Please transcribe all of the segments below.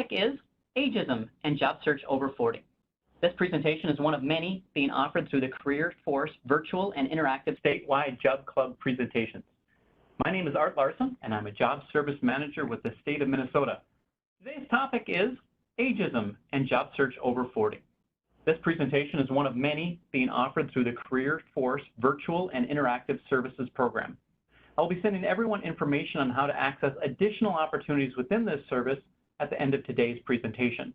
topic is Ageism and Job Search over 40. This presentation is one of many being offered through the Career Force virtual and interactive statewide Job Club presentations. My name is Art Larson, and I'm a Job Service Manager with the state of Minnesota. Today's topic is Ageism and Job Search over 40. This presentation is one of many being offered through the Career Force virtual and interactive services program. I'll be sending everyone information on how to access additional opportunities within this service at the end of today's presentation.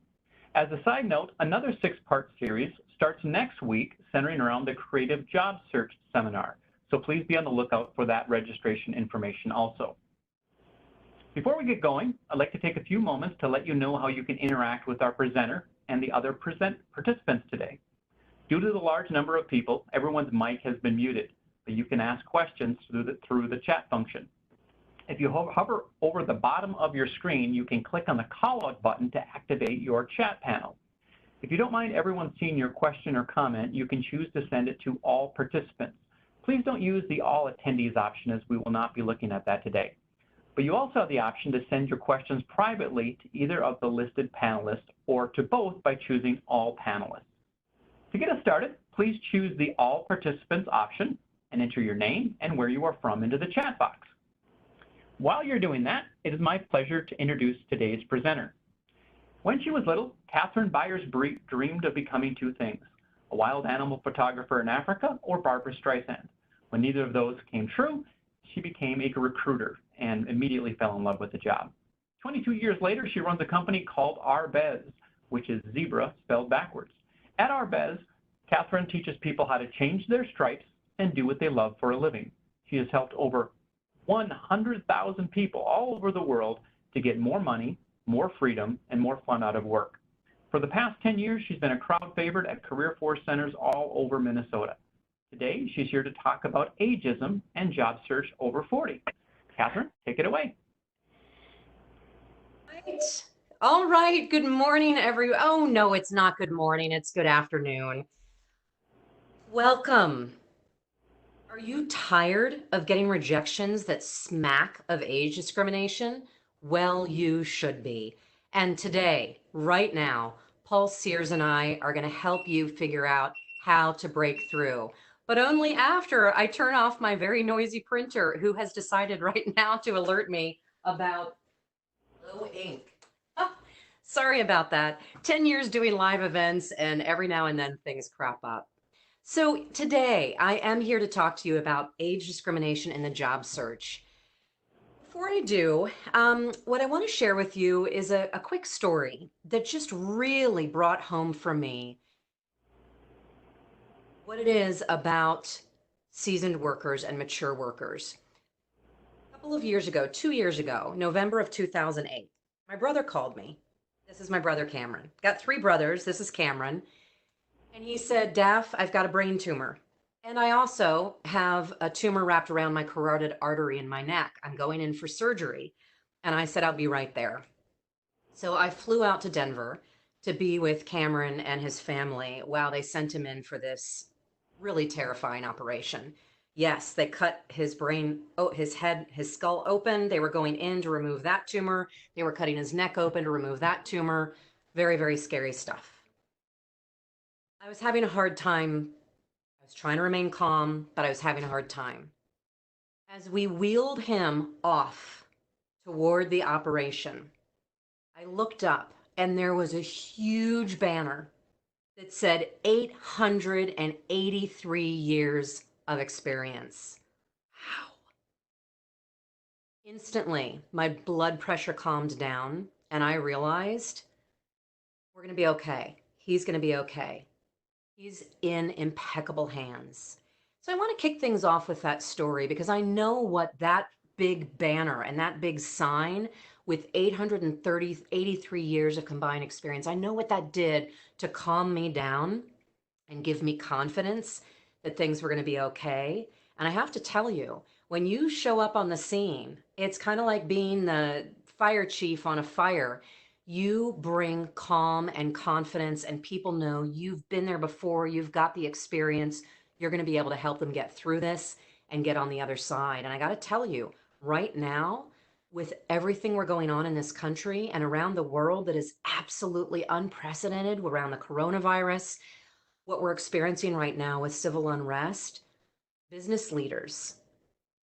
As a side note, another 6-part series starts next week centering around the Creative Job Search seminar. So please be on the lookout for that registration information also. Before we get going, I'd like to take a few moments to let you know how you can interact with our presenter and the other participants today. Due to the large number of people, everyone's mic has been muted, but you can ask questions through the chat function. If you hover over the bottom of your screen, you can click on the call-out button to activate your chat panel. If you don't mind everyone seeing your question or comment, you can choose to send it to all participants. Please don't use the all attendees option, as we will not be looking at that today. But you also have the option to send your questions privately to either of the listed panelists or to both by choosing all panelists. To get us started, please choose the all participants option and enter your name and where you are from into the chat box. While you're doing that, it is my pleasure to introduce today's presenter. When she was little, Catherine Byers dreamed of becoming two things: a wild animal photographer in Africa or Barbra Streisand. When neither of those came true, she became a recruiter and immediately fell in love with the job. 22 years later, she runs a company called Arbez, which is zebra spelled backwards. At Arbez, Catherine teaches people how to change their stripes and do what they love for a living. She has helped over 100,000 people all over the world to get more money, more freedom, and more fun out of work. For the past 10 years, she's been a crowd favorite at Career Force centers all over Minnesota. Today, she's here to talk about ageism and job search over 40. Catherine, take it away. Right. All right. Good morning, everyone. Oh, no, it's not good morning. It's good afternoon. Welcome. Are you tired of getting rejections that smack of age discrimination? Well, you should be. And today, right now, Paul Sears and I are going to help you figure out how to break through, but only after I turn off my very noisy printer, who has decided right now to alert me about low ink. Oh, sorry about that. 10 years doing live events, and every now and then things crop up. So today I am here to talk to you about age discrimination in the job search. Before I do, what I want to share with you is a quick story that just really brought home for me what it is about seasoned workers and mature workers. A couple of years ago, 2 years ago, November of 2008, my brother called me. This is my brother, Cameron. Got 3 brothers. This is Cameron. And he said, Daff, I've got a brain tumor. And I also have a tumor wrapped around my carotid artery in my neck. I'm going in for surgery. And I said, I'll be right there. So I flew out to Denver to be with Cameron and his family while they sent him in for this really terrifying operation. Yes, they cut his brain, his skull open. They were going in to remove that tumor. They were cutting his neck open to remove that tumor. Very, very scary stuff. I was having a hard time. I was trying to remain calm, but I was having a hard time. As we wheeled him off toward the operation, I looked up and there was a huge banner that said 883 years of experience. Wow. Instantly, my blood pressure calmed down and I realized we're going to be okay. He's going to be okay. He's in impeccable hands. So I want to kick things off with that story because I know what that big banner and that big sign with 83 years of combined experience, I know what that did to calm me down and give me confidence that things were going to be okay. And I have to tell you, when you show up on the scene, it's kind of like being the fire chief on a fire. You bring calm and confidence, and people know you've been there before, you've got the experience, you're going to be able to help them get through this and get on the other side. And I got to tell you, right now, with everything we're going on in this country and around the world that is absolutely unprecedented around the coronavirus, what we're experiencing right now with civil unrest, business leaders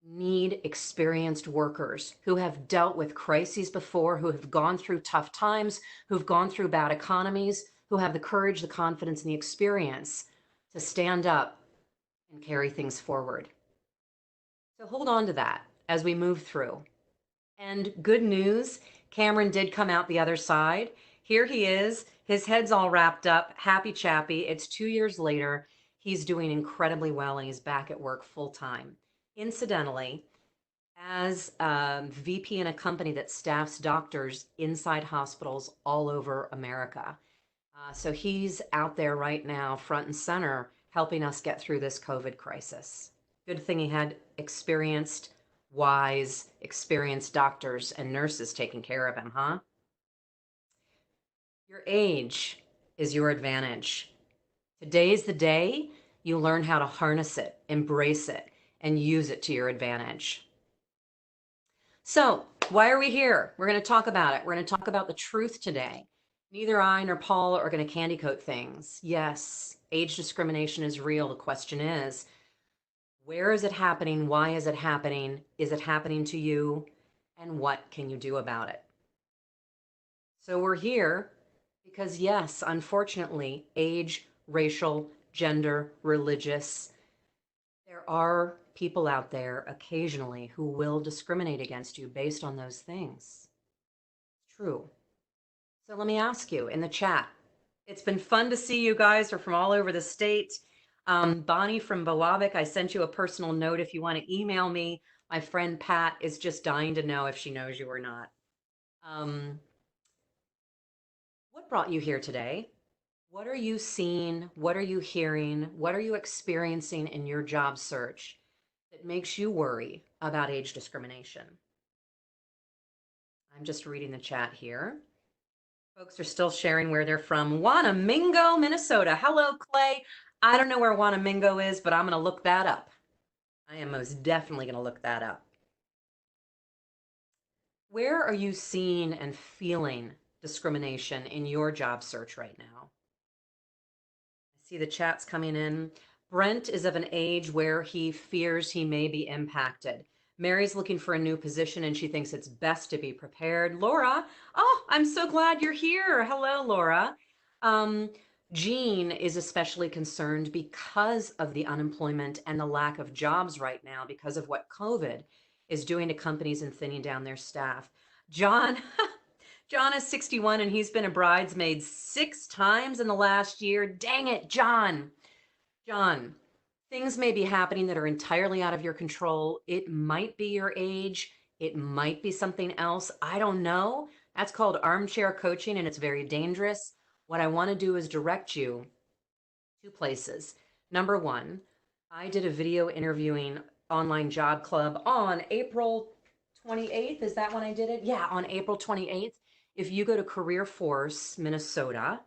need experienced workers who have dealt with crises before, who have gone through tough times, who've gone through bad economies, who have the courage, the confidence, and the experience to stand up and carry things forward. So hold on to that as we move through. And good news, Cameron did come out the other side. Here he is. His head's all wrapped up, happy chappy. It's 2 years later. He's doing incredibly well and he's back at work full time. Incidentally, as a VP in a company that staffs doctors inside hospitals all over America. So he's out there right now, front and center, helping us get through this COVID crisis. Good thing he had wise, experienced doctors and nurses taking care of him, huh? Your age is your advantage. Today's the day you learn how to harness it, embrace it, and use it to your advantage. So, why are we here? We're going to talk about it. We're going to talk about the truth today. Neither I nor Paul are going to candy coat things. Yes, age discrimination is real. The question is, where is it happening? Why is it happening? Is it happening to you? And what can you do about it? So we're here because, yes, unfortunately, age, racial, gender, religious, there are people out there occasionally who will discriminate against you based on those things. It's true. So let me ask you in the chat. It's been fun to see you guys are from all over the state. Bonnie from Bowabic, I sent you a personal note if you want to email me. My friend Pat is just dying to know if she knows you or not. What brought you here today? What are you seeing? What are you hearing? What are you experiencing in your job search that makes you worry about age discrimination? I'm just reading the chat here. Folks are still sharing where they're from. Wanamingo, Minnesota. Hello, Clay. I don't know where Wanamingo is, but I'm going to look that up. I am most definitely going to look that up. Where are you seeing and feeling discrimination in your job search right now? I see the chats coming in. Brent is of an age where he fears he may be impacted. Mary's looking for a new position and she thinks it's best to be prepared. Laura, oh, I'm so glad you're here. Hello, Laura. Jean is especially concerned because of the unemployment and the lack of jobs right now because of what COVID is doing to companies and thinning down their staff. John, John is 61 and he's been a bridesmaid 6 times in the last year. Dang it, John. John, things may be happening that are entirely out of your control. It might be your age. It might be something else. I don't know. That's called armchair coaching and it's very dangerous. What I want to do is direct you 2 places. Number 1, I did a video interviewing online job club on April 28th. Is that when I did it? Yeah, on April 28th. If you go to Career Force, Minnesota,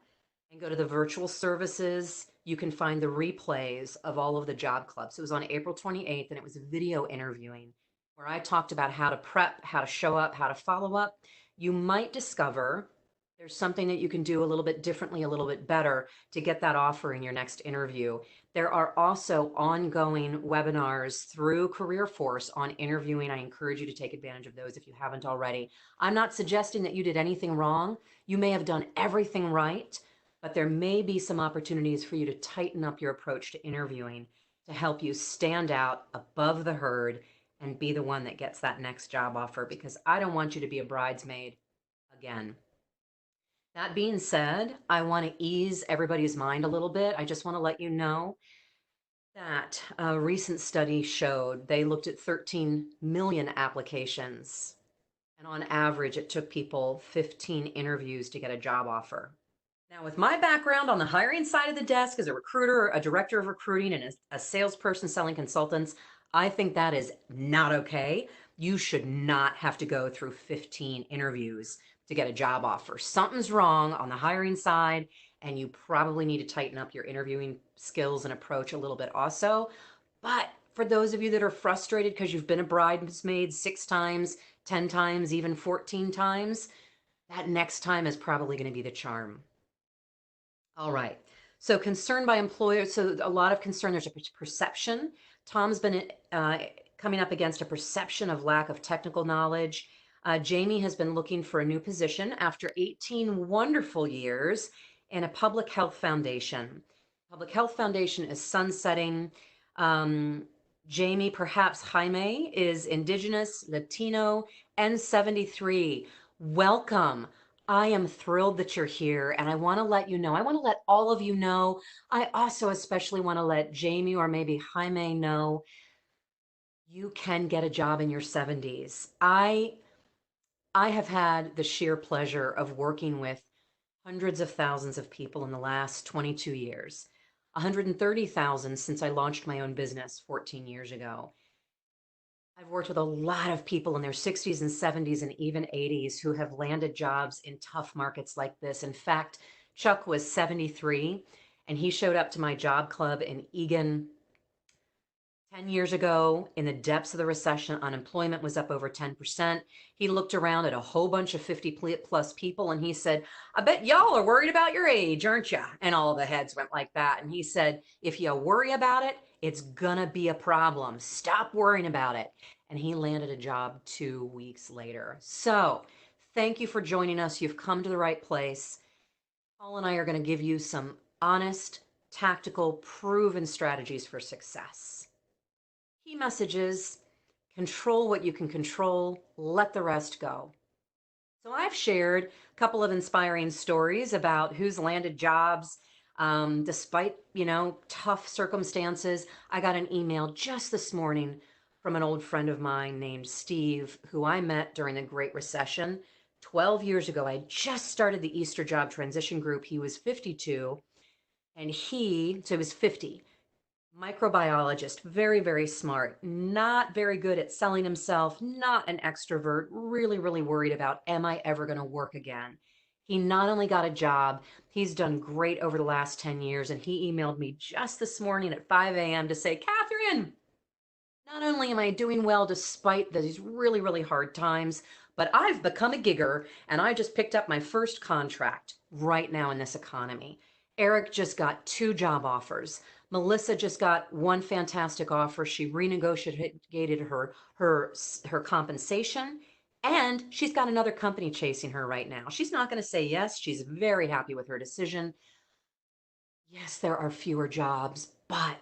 and go to the virtual services, you can find the replays of all of the job clubs. It was on April 28th, and it was video interviewing where I talked about how to prep, how to show up, how to follow up. You might discover there's something that you can do a little bit differently, a little bit better to get that offer in your next interview. There are also ongoing webinars through Career Force on interviewing. I encourage you to take advantage of those if you haven't already. I'm not suggesting that you did anything wrong. You may have done everything right, but there may be some opportunities for you to tighten up your approach to interviewing to help you stand out above the herd and be the one that gets that next job offer, because I don't want you to be a bridesmaid again. That being said, I want to ease everybody's mind a little bit. I just want to let you know that a recent study showed they looked at 13 million applications, and on average, it took people 15 interviews to get a job offer. Now, with my background on the hiring side of the desk as a recruiter, a director of recruiting, and a salesperson selling consultants, I think that is not okay. You should not have to go through 15 interviews to get a job offer. Something's wrong on the hiring side, and you probably need to tighten up your interviewing skills and approach a little bit also. But for those of you that are frustrated because you've been a bridesmaid 6 times, 10 times, even 14 times, that next time is probably going to be the charm. All right. So concern by employers. So a lot of concern. There's a perception. Tom's been coming up against a perception of lack of technical knowledge. Jamie has been looking for a new position after 18 wonderful years in a public health foundation. Public health foundation is sunsetting. Jamie, perhaps Jaime, is Indigenous, Latino, and 73. Welcome. I am thrilled that you're here, and I want to let you know, I want to let all of you know. I also especially want to let Jamie or maybe Jaime know you can get a job in your 70s. I have had the sheer pleasure of working with hundreds of thousands of people in the last 22 years, 130,000 since I launched my own business 14 years ago. I've worked with a lot of people in their 60s and 70s and even 80s who have landed jobs in tough markets like this. In fact, Chuck was 73 and he showed up to my job club in Egan 10 years ago. In the depths of the recession, unemployment was up over 10%. He looked around at a whole bunch of 50 plus people and he said, I bet y'all are worried about your age, aren't you? And all the heads went like that. And he said, if you worry about it, it's gonna be a problem. Stop worrying about it. And he landed a job 2 weeks later. So thank you for joining us. You've come to the right place. Paul and I are going to give you some honest, tactical, proven strategies for success. Key messages: control what you can control, let the rest go. So I've shared a couple of inspiring stories about who's landed jobs despite, tough circumstances. I got an email just this morning from an old friend of mine named Steve, who I met during the Great Recession 12 years ago. I just started the Easter Job Transition Group. He was 52 and so he was 50. Microbiologist, very, very smart, not very good at selling himself, not an extrovert, really, really worried about, am I ever going to work again? He not only got a job, he's done great over the last 10 years. And he emailed me just this morning at 5 a.m. to say, Catherine, not only am I doing well despite these really, really hard times, but I've become a gigger and I just picked up my first contract right now in this economy. Eric just got 2 job offers. Melissa just got 1 fantastic offer. She renegotiated her compensation, and she's got another company chasing her right now. She's not going to say yes. She's very happy with her decision. Yes, there are fewer jobs, but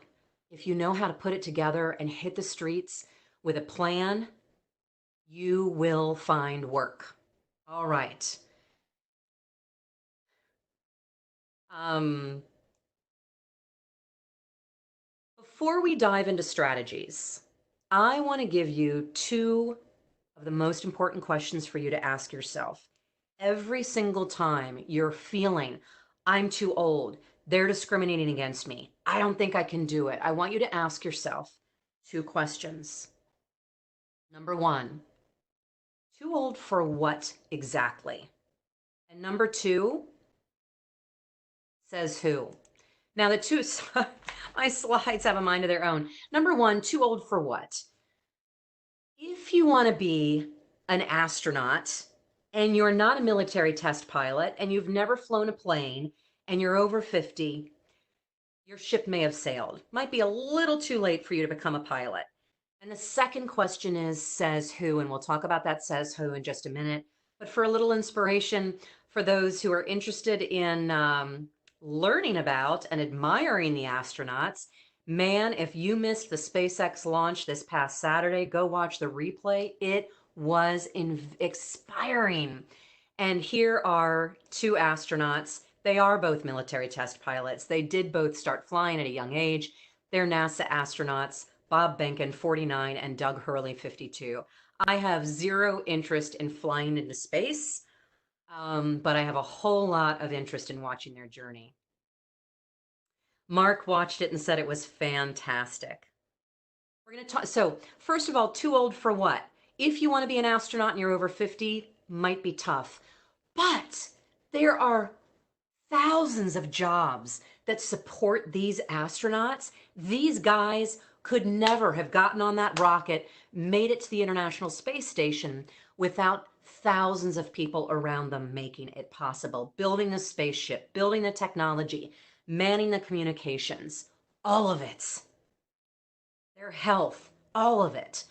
if you know how to put it together and hit the streets with a plan, you will find work. All right. Before we dive into strategies, I want to give you 2 of the most important questions for you to ask yourself. Every single time you're feeling, I'm too old, they're discriminating against me, I don't think I can do it, I want you to ask yourself 2 questions. Number 1, too old for what exactly? And number 2, says who? Now the 2, my slides have a mind of their own. Number 1, too old for what? If you want to be an astronaut and you're not a military test pilot and you've never flown a plane and you're over 50, your ship may have sailed. Might be a little too late for you to become a pilot. And the second question is says who, and we'll talk about that says who in just a minute. But for a little inspiration for those who are interested in learning about and admiring the astronauts, man, if you missed the SpaceX launch this past Saturday, go watch the replay. It was inspiring. And here are 2 astronauts. They are both military test pilots. They did both start flying at a young age. They're NASA astronauts, Bob Behnken, 49, and Doug Hurley, 52. I have 0 interest in flying into space, but I have a whole lot of interest in watching their journey. Mark watched it and said it was fantastic. We're going to talk. So first of all, too old for what? If you want to be an astronaut and you're over 50, might be tough. But there are thousands of jobs that support these astronauts. These guys could never have gotten on that rocket, made it to the International Space Station without thousands of people around them making it possible, building the spaceship, building the technology, manning the communications, all of it. Their health, all of it.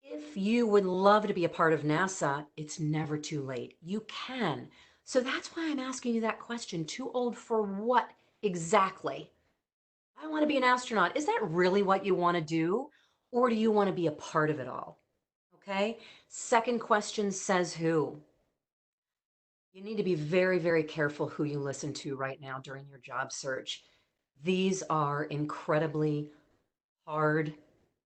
If you would love to be a part of NASA, it's never too late. You can. So that's why I'm asking you that question. Too old for what exactly? I want to be an astronaut. Is that really what you want to do? Or do you want to be a part of it all? Okay. Second question says who? You need to be very, very careful who you listen to right now during your job search. These are incredibly hard,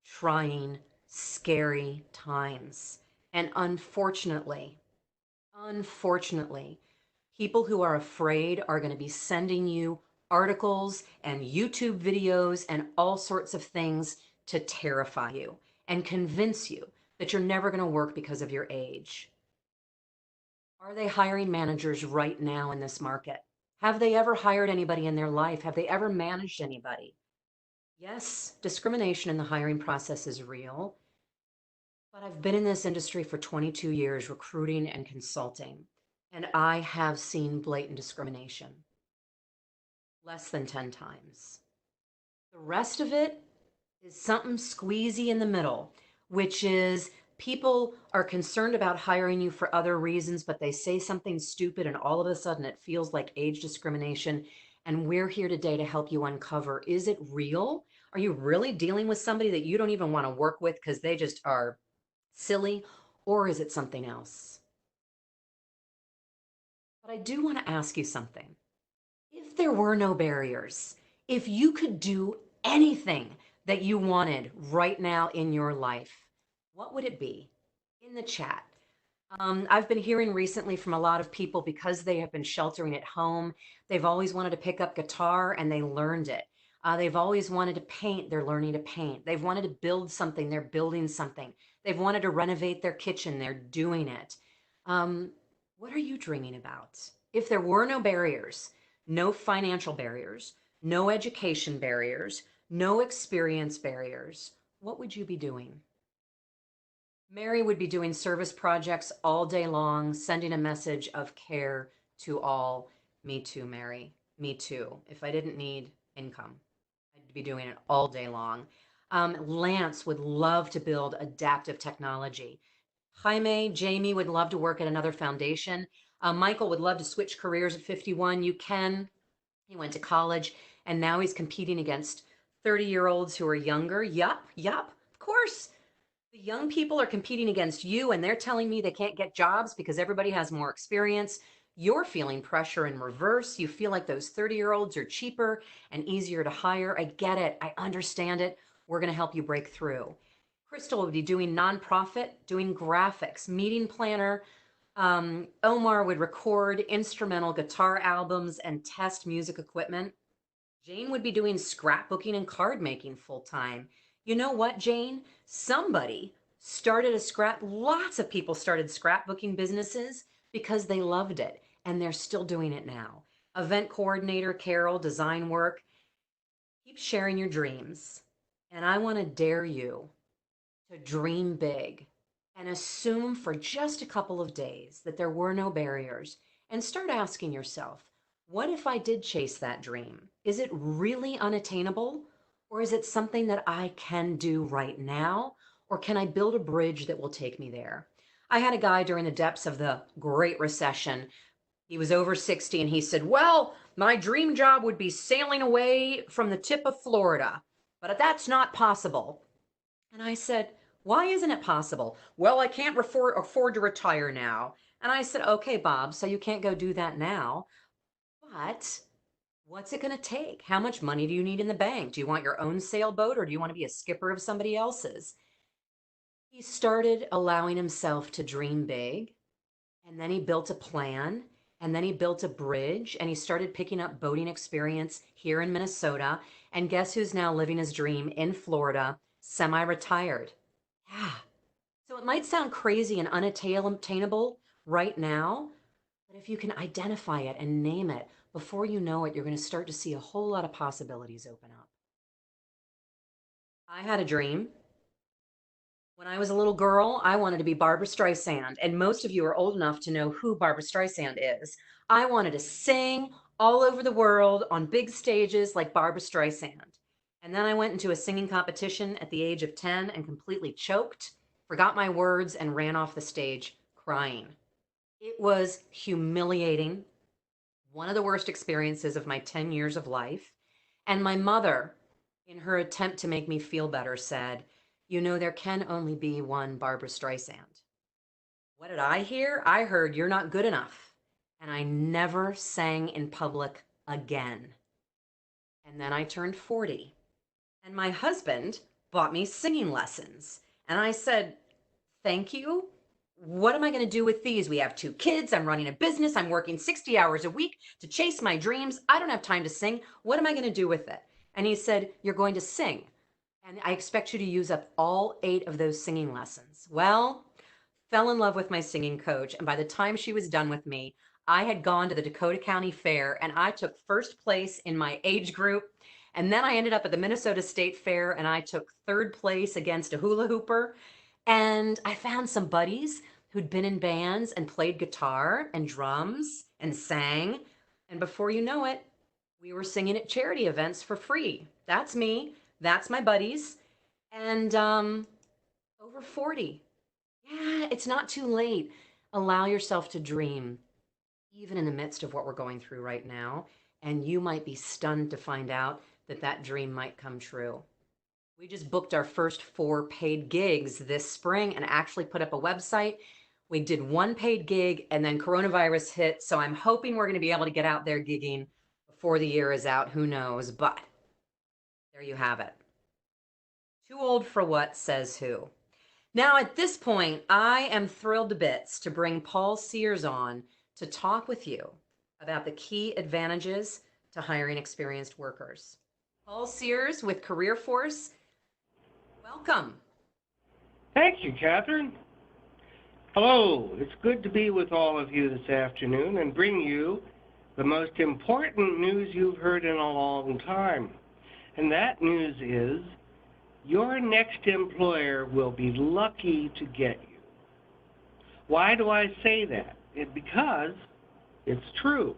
trying, scary times. And unfortunately, people who are afraid are going to be sending you articles and YouTube videos and all sorts of things to terrify you and convince you that you're never going to work because of your age. Are they hiring managers right now in this market? Have they ever hired anybody in their life? Have they ever managed anybody? Yes, discrimination in the hiring process is real, but I've been in this industry for 22 years, recruiting and consulting, and I have seen blatant discrimination less than 10 times. The rest of it is something squeezy in the middle, which is people are concerned about hiring you for other reasons, but they say something stupid and all of a sudden it feels like age discrimination. And we're here today to help you uncover, is it real? Are you really dealing with somebody that you don't even want to work with because they just are silly? Or is it something else? But I do want to ask you something. If there were no barriers, if you could do anything that you wanted right now in your life, what would it be? In the chat. I've been hearing recently from a lot of people because they have been sheltering at home. They've always wanted to pick up guitar and they learned it. They've always wanted to paint. They're learning to paint. They've wanted to build something. They're building something. They've wanted to renovate their kitchen. They're doing it. Um, what are you dreaming about? If there were no barriers, no financial barriers, no education barriers, no experience barriers, what would you be doing? Mary would be doing service projects all day long, sending a message of care to all. Me too, Mary. Me too. If I didn't need income, I'd be doing it all day long. Lance would love to build adaptive technology. Jaime, Jamie would love to work at another foundation. Michael would love to switch careers at 51. You can. He went to college and now he's competing against 30-year-olds who are younger. Yup, of course. The young people are competing against you and they're telling me they can't get jobs because everybody has more experience. You're feeling pressure in reverse. You feel like those 30-year-olds are cheaper and easier to hire. I get it. I understand it. We're going to help you break through. Crystal would be doing nonprofit, doing graphics, meeting planner. Omar would record instrumental guitar albums and test music equipment. Jane would be doing scrapbooking and card making full time. You know what, Jane? Somebody started lots of people started scrapbooking businesses because they loved it, and they're still doing it now. Event coordinator, Carol, design work. Keep sharing your dreams. And I want to dare you to dream big and assume for just a couple of days that there were no barriers and start asking yourself, what if I did chase that dream? Is it really unattainable? Or is it something that I can do right now? Or can I build a bridge that will take me there? I had a guy during the depths of the Great Recession. He was over 60 and he said, well, my dream job would be sailing away from the tip of Florida, but that's not possible. And I said, why isn't it possible? Well, I can't afford to retire now. And I said, okay, Bob, so you can't go do that now. But what's it going to take? How much money do you need in the bank? Do you want your own sailboat or do you want to be a skipper of somebody else's? He started allowing himself to dream big. And then he built a plan. And then he built a bridge. And he started picking up boating experience here in Minnesota. And guess who's now living his dream in Florida, semi-retired? Yeah. So it might sound crazy and unattainable right now, but if you can identify it and name it, before you know it, you're going to start to see a whole lot of possibilities open up. I had a dream. When I was a little girl, I wanted to be Barbara Streisand, and most of you are old enough to know who Barbara Streisand is. I wanted to sing all over the world on big stages like Barbara Streisand. And then I went into a singing competition at the age of 10 and completely choked, forgot my words, and ran off the stage crying. It was humiliating, one of the worst experiences of my 10 years of life. And my mother, in her attempt to make me feel better, said, "You know, there can only be one Barbara Streisand." What did I hear? I heard, "You're not good enough." And I never sang in public again. And then I turned 40, and my husband bought me singing lessons. And I said, "Thank you. What am I going to do with these? We have 2 kids. I'm running a business. I'm working 60 hours a week to chase my dreams. I don't have time to sing. What am I going to do with it?" And he said, "You're going to sing. And I expect you to use up all 8 of those singing lessons." Well, fell in love with my singing coach. And by the time she was done with me, I had gone to the Dakota County Fair and I took first place in my age group. And then I ended up at the Minnesota State Fair and I took third place against a hula hooper. And I found some buddies who'd been in bands and played guitar and drums and sang. And before you know it, we were singing at charity events for free. That's me. That's my buddies. And over 40. Yeah, it's not too late. Allow yourself to dream, even in the midst of what we're going through right now. And you might be stunned to find out that that dream might come true. We just booked our first 4 paid gigs this spring and actually put up a website. We did 1 paid gig and then coronavirus hit. So I'm hoping we're going to be able to get out there gigging before the year is out. Who knows? But there you have it. Too old for what, says who. Now, at this point, I am thrilled to bits to bring Paul Sears on to talk with you about the key advantages to hiring experienced workers. Paul Sears with Career Force, welcome. Thank you, Catherine. Hello, it's good to be with all of you this afternoon and bring you the most important news you've heard in a long time. And that news is your next employer will be lucky to get you. Why do I say that? Because it's true.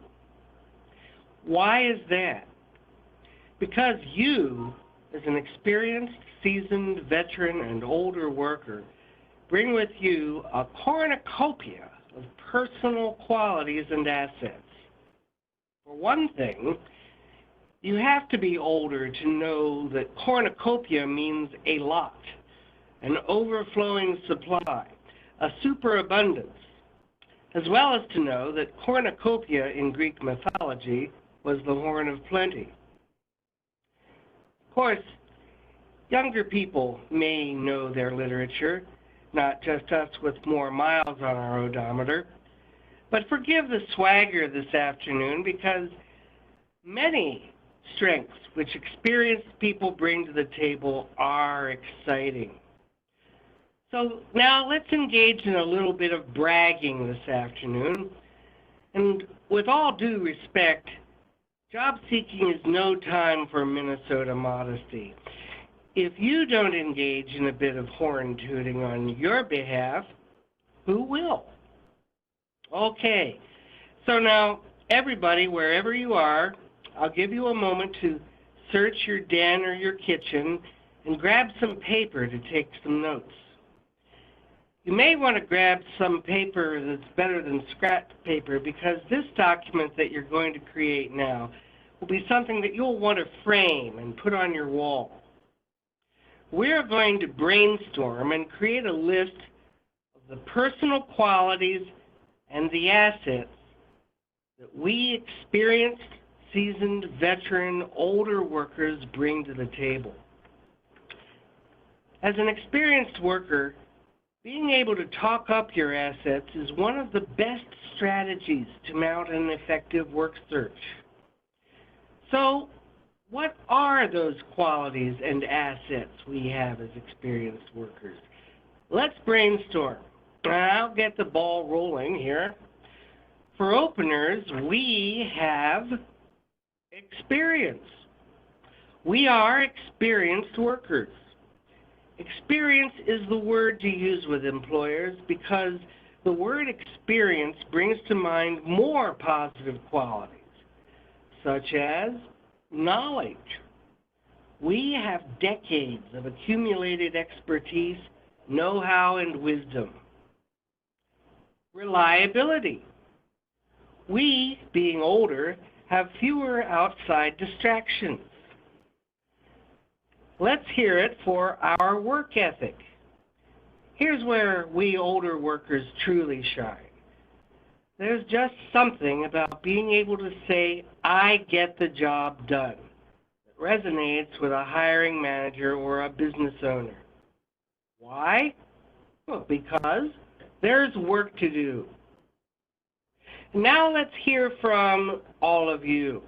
Why is that? Because you, as an experienced, seasoned veteran and older worker, bring with you a cornucopia of personal qualities and assets. For one thing, you have to be older to know that cornucopia means a lot, an overflowing supply, a superabundance, as well as to know that cornucopia in Greek mythology was the horn of plenty. Of course, younger people may know their literature, not just us with more miles on our odometer, but forgive the swagger this afternoon because many strengths which experienced people bring to the table are exciting. So now let's engage in a little bit of bragging this afternoon. And with all due respect, job seeking is no time for Minnesota modesty. If you don't engage in a bit of horn tooting on your behalf, who will? Okay, so now everybody, wherever you are, I'll give you a moment to search your den or your kitchen and grab some paper to take some notes. You may want to grab some paper that's better than scrap paper because this document that you're going to create now will be something that you'll want to frame and put on your wall. We're going to brainstorm and create a list of the personal qualities and the assets that we experienced, seasoned, veteran, older workers bring to the table. As an experienced worker, being able to talk up your assets is one of the best strategies to mount an effective work search. So, what are those qualities and assets we have as experienced workers? Let's brainstorm. I'll get the ball rolling here. For openers, we have experience. We are experienced workers. Experience is the word to use with employers because the word experience brings to mind more positive qualities, such as knowledge. We have decades of accumulated expertise, know-how, and wisdom. Reliability. We, being older, have fewer outside distractions. Let's hear it for our work ethic. Here's where we older workers truly shine. There's just something about being able to say, I get the job done, that resonates with a hiring manager or a business owner. Why? Well, because there's work to do. Now let's hear from all of you.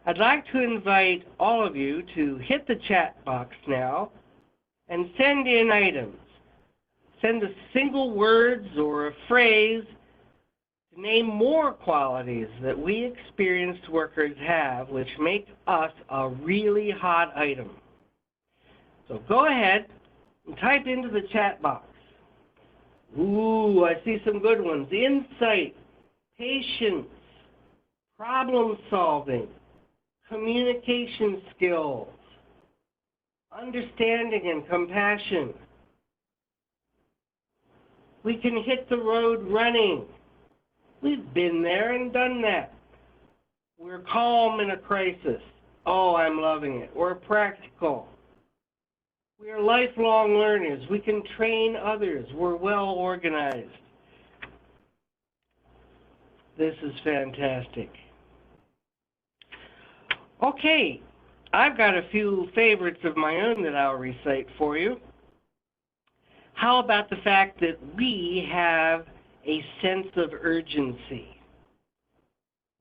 I'd like to invite all of you to hit the chat box now and send in items. Send us single words or a phrase to name more qualities that we experienced workers have which make us a really hot item. So go ahead and type into the chat box. Ooh, I see some good ones. Insight, patience, problem solving, communication skills, understanding and compassion. We can hit the road running. We've been there and done that. We're calm in a crisis. Oh, I'm loving it. We're practical. We are lifelong learners. We can train others. We're well organized. This is fantastic. Okay, I've got a few favorites of my own that I'll recite for you. How about the fact that we have a sense of urgency?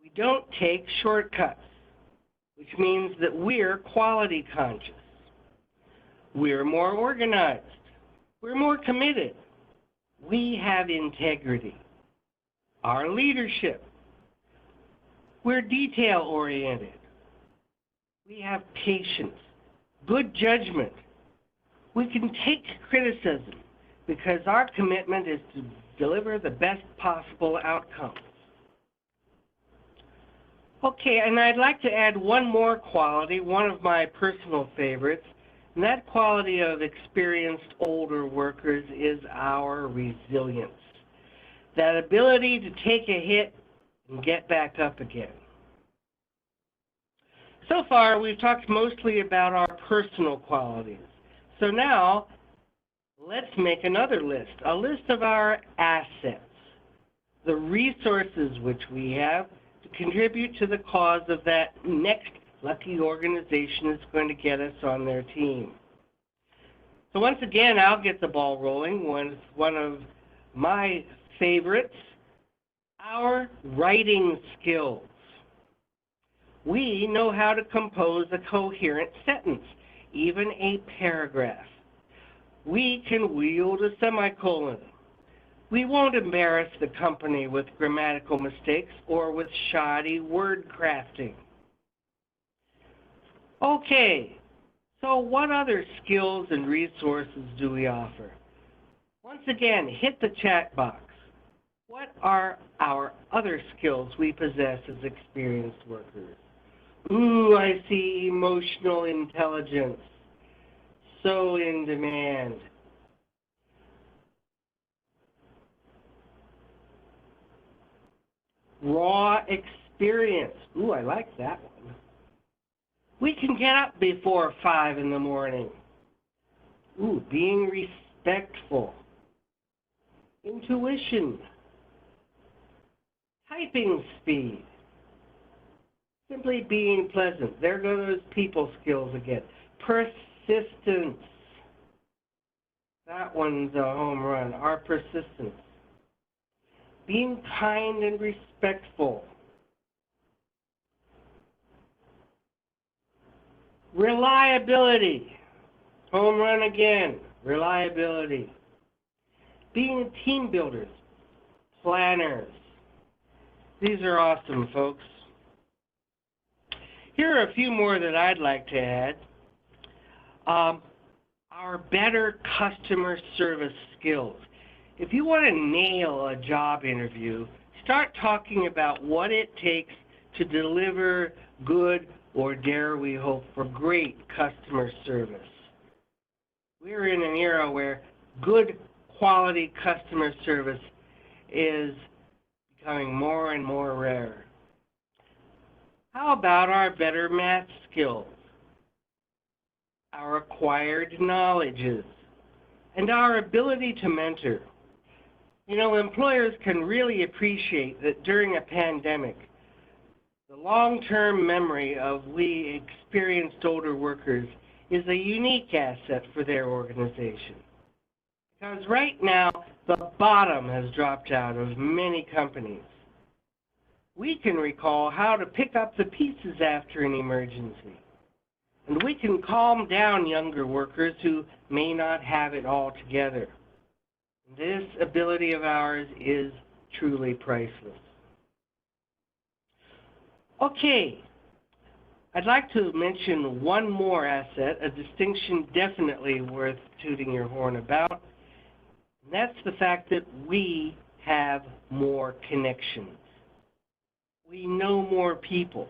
We don't take shortcuts, which means that we're quality conscious. We're more organized. We're more committed. We have integrity. Our leadership. We're detail-oriented. We have patience, good judgment. We can take criticism because our commitment is to deliver the best possible outcomes. Okay, and I'd like to add one more quality, one of my personal favorites, and that quality of experienced older workers is our resilience. That ability to take a hit and get back up again. So far, we've talked mostly about our personal qualities. So now, let's make another list, a list of our assets, the resources which we have to contribute to the cause of that next lucky organization that's going to get us on their team. So once again, I'll get the ball rolling with one of my favorites, our writing skills. We know how to compose a coherent sentence, even a paragraph. We can wield a semicolon. We won't embarrass the company with grammatical mistakes or with shoddy word crafting. Okay, so what other skills and resources do we offer? Once again, hit the chat box. What are our other skills we possess as experienced workers? Ooh, I see emotional intelligence. So in demand. Raw experience. Ooh, I like that one. We can get up before 5 in the morning. Ooh, being respectful. Intuition. Typing speed. Simply being pleasant. There go those people skills again. Persistence. That one's a home run. Our persistence. Being kind and respectful. Reliability. Home run again. Reliability. Being team builders. Planners. These are awesome, folks. Here are a few more that I'd like to add. our better customer service skills. If you want to nail a job interview, start talking about what it takes to deliver good, or dare we hope for great, customer service. We're in an era where good quality customer service is becoming more and more rare. How about our better math skills, our acquired knowledges, and our ability to mentor? You know, employers can really appreciate that during a pandemic, the long-term memory of we experienced older workers is a unique asset for their organization. Because right now, the bottom has dropped out of many companies. We can recall how to pick up the pieces after an emergency. And we can calm down younger workers who may not have it all together. This ability of ours is truly priceless. Okay, I'd like to mention one more asset, a distinction definitely worth tooting your horn about, and that's the fact that we have more connections. We know more people,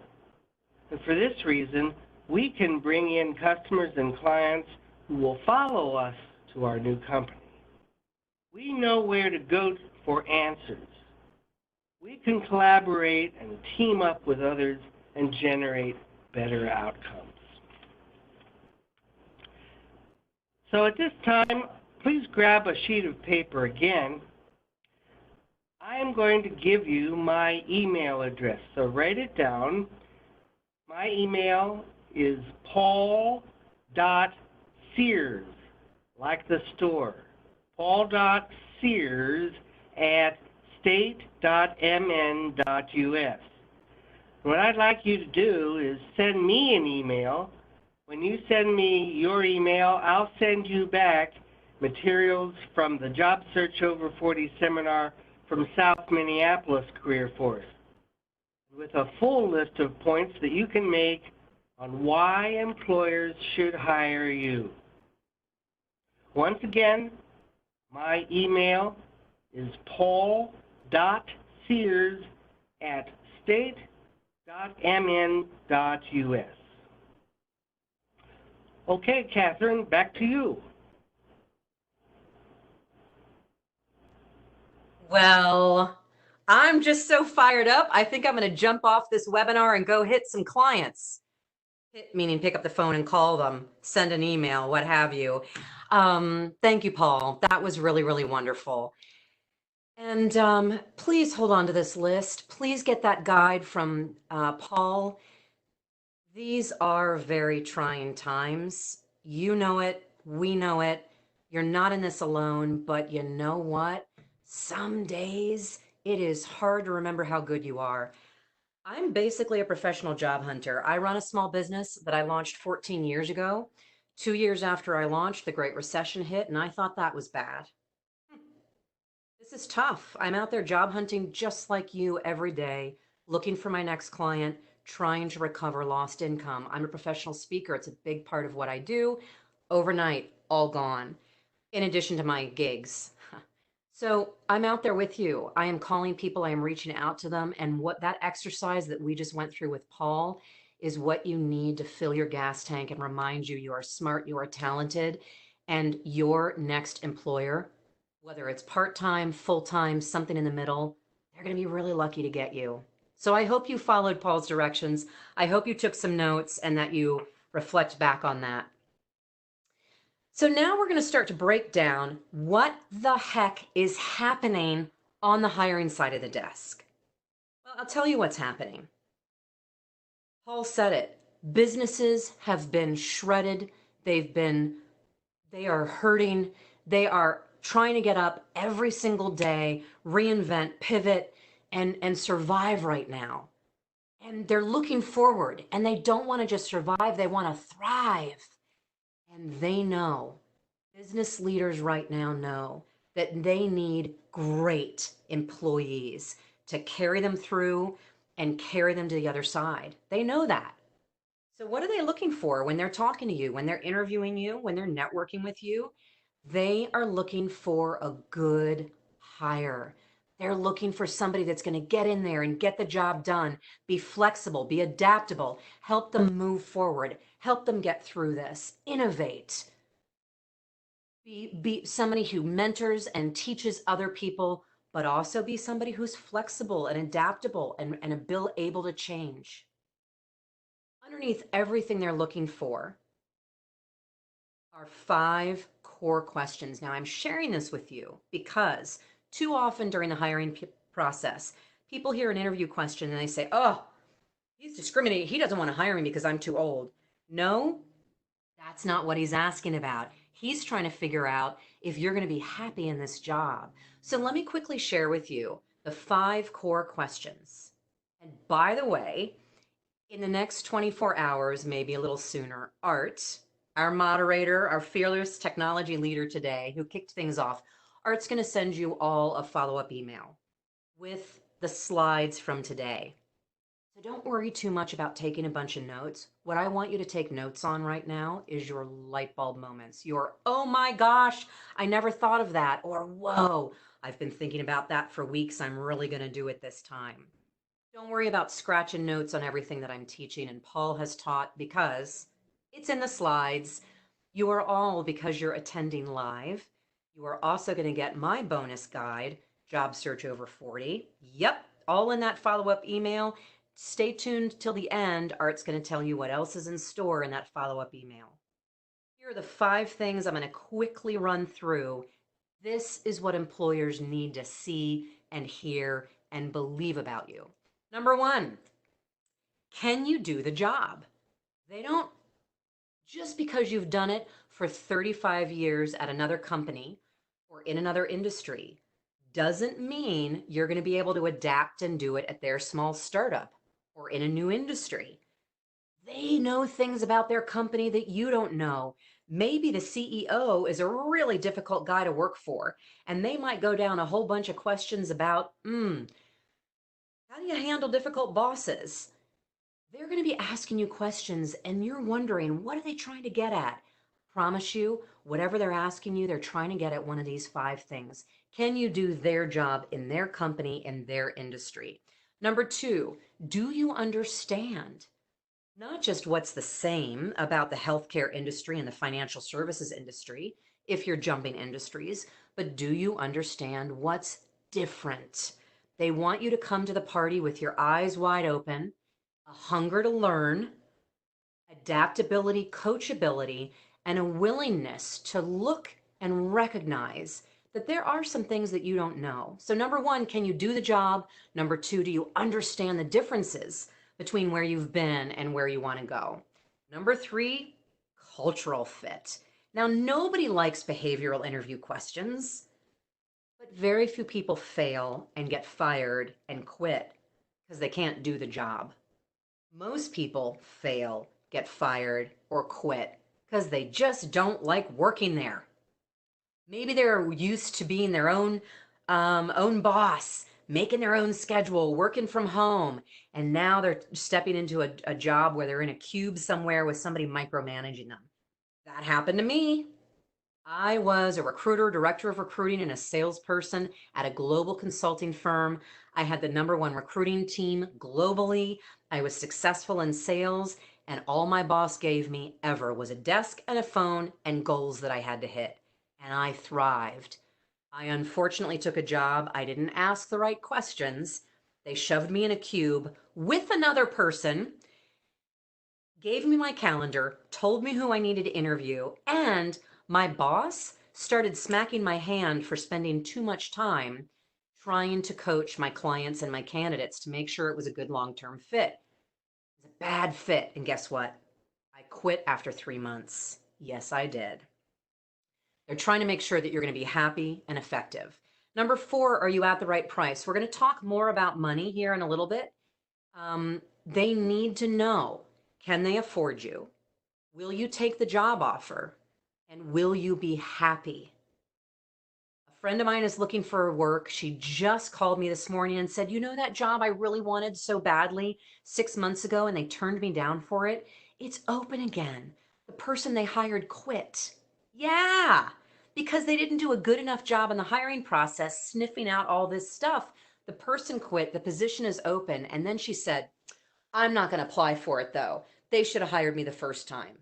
and for this reason, we can bring in customers and clients who will follow us to our new company. We know where to go for answers. We can collaborate and team up with others and generate better outcomes. So at this time, please grab a sheet of paper again. I am going to give you my email address, so write it down. My email is paul.sears, like the store, paul.sears@state.mn.us. What I'd like you to do is send me an email. When you send me your email, I'll send you back materials from the Job Search Over 40 seminar from South Minneapolis Career Force, with a full list of points that you can make on why employers should hire you. Once again, my email is paul.sears@state.mn.us. Okay, Catherine, back to you. Well, I'm just so fired up. I think I'm going to jump off this webinar and go hit some clients. Hit meaning pick up the phone and call them, send an email, what have you. Thank you, Paul. That was really, really wonderful. And please hold on to this list. Please get that guide from Paul. These are very trying times. You know it. We know it. You're not in this alone, but you know what? Some days it is hard to remember how good you are. I'm basically a professional job hunter. I run a small business that I launched 14 years ago. 2 years after I launched, the Great Recession hit, and I thought that was bad. This is tough. I'm out there job hunting just like you every day, looking for my next client, trying to recover lost income. I'm a professional speaker. It's a big part of what I do. Overnight, all gone, in addition to my gigs. So I'm out there with you. I am calling people, I am reaching out to them. And what that exercise that we just went through with Paul is what you need to fill your gas tank and remind you you are smart, you are talented, and your next employer, whether it's part-time, full-time, something in the middle, they're going to be really lucky to get you. So I hope you followed Paul's directions. I hope you took some notes and that you reflect back on that. So now we're going to start to break down what the heck is happening on the hiring side of the desk. Well, I'll tell you what's happening. Paul said it. Businesses have been shredded. They are hurting. They are trying to get up every single day, reinvent, pivot, and survive right now. And they're looking forward, and they don't want to just survive. They want to thrive. And they know, business leaders right now know that they need great employees to carry them through and carry them to the other side. They know that. So, what are they looking for when they're talking to you, when they're interviewing you, when they're networking with you? They are looking for a good hire. They're looking for somebody that's going to get in there and get the job done, be flexible, be adaptable, help them move forward, help them get through this, innovate, be somebody who mentors and teaches other people, but also be somebody who's flexible and adaptable and able to change. Underneath everything they're looking for are 5 core questions. Now, I'm sharing this with you because too often during the hiring process, people hear an interview question and they say, oh, he's discriminating. He doesn't want to hire me because I'm too old. No, that's not what he's asking about. He's trying to figure out if you're going to be happy in this job. So let me quickly share with you the 5 core questions. And by the way, in the next 24 hours, maybe a little sooner, Art, our moderator, our fearless technology leader today, who kicked things off, Art's going to send you all a follow-up email with the slides from today. So don't worry too much about taking a bunch of notes. What I want you to take notes on right now is your light bulb moments. Your, oh my gosh, I never thought of that. Or, whoa, I've been thinking about that for weeks. I'm really going to do it this time. Don't worry about scratching notes on everything that I'm teaching and Paul has taught because it's in the slides. You are all, because you're attending live, you are also going to get my bonus guide, Job Search Over 40. Yep, all in that follow-up email. Stay tuned till the end. Art's going to tell you what else is in store in that follow-up email. Here are the 5 things I'm going to quickly run through. This is what employers need to see and hear and believe about you. Number 1, can you do the job? They don't, just because you've done it for 35 years at another company or in another industry, doesn't mean you're going to be able to adapt and do it at their small startup or in a new industry. They know things about their company that you don't know. Maybe the CEO is a really difficult guy to work for, and they might go down a whole bunch of questions about, how do you handle difficult bosses? They're going to be asking you questions and you're wondering, what are they trying to get at? Promise you, whatever they're asking you, they're trying to get at one of these 5 things. Can you do their job in their company, in their industry? Number 2, do you understand not just what's the same about the healthcare industry and the financial services industry, if you're jumping industries, but do you understand what's different? They want you to come to the party with your eyes wide open, a hunger to learn, adaptability, coachability, and a willingness to look and recognize that there are some things that you don't know. So number 1, can you do the job? Number 2, do you understand the differences between where you've been and where you want to go? Number 3, cultural fit. Now, nobody likes behavioral interview questions, but very few people fail and get fired and quit because they can't do the job. Most people fail, get fired, or quit because they just don't like working there. Maybe they're used to being their own boss, making their own schedule, working from home, and now they're stepping into a job where they're in a cube somewhere with somebody micromanaging them. That happened to me. I was a recruiter, director of recruiting, and a salesperson at a global consulting firm. I had the #1 recruiting team globally. I was successful in sales, and all my boss gave me ever was a desk and a phone and goals that I had to hit. And I thrived. I unfortunately took a job. I didn't ask the right questions. They shoved me in a cube with another person, gave me my calendar, told me who I needed to interview, and my boss started smacking my hand for spending too much time trying to coach my clients and my candidates to make sure it was a good long-term fit. It was a bad fit. And guess what? I quit after 3 months. Yes, I did. They're trying to make sure that you're going to be happy and effective. Number 4, are you at the right price? We're going to talk more about money here in a little bit. They need to know, can they afford you? Will you take the job offer? And will you be happy? A friend of mine is looking for work. She just called me this morning and said, you know that job I really wanted so badly 6 months ago and they turned me down for it? It's open again. The person they hired quit. Yeah, because they didn't do a good enough job in the hiring process sniffing out all this stuff. The person quit, the position is open, and then she said, I'm not going to apply for it though. They should have hired me the first time.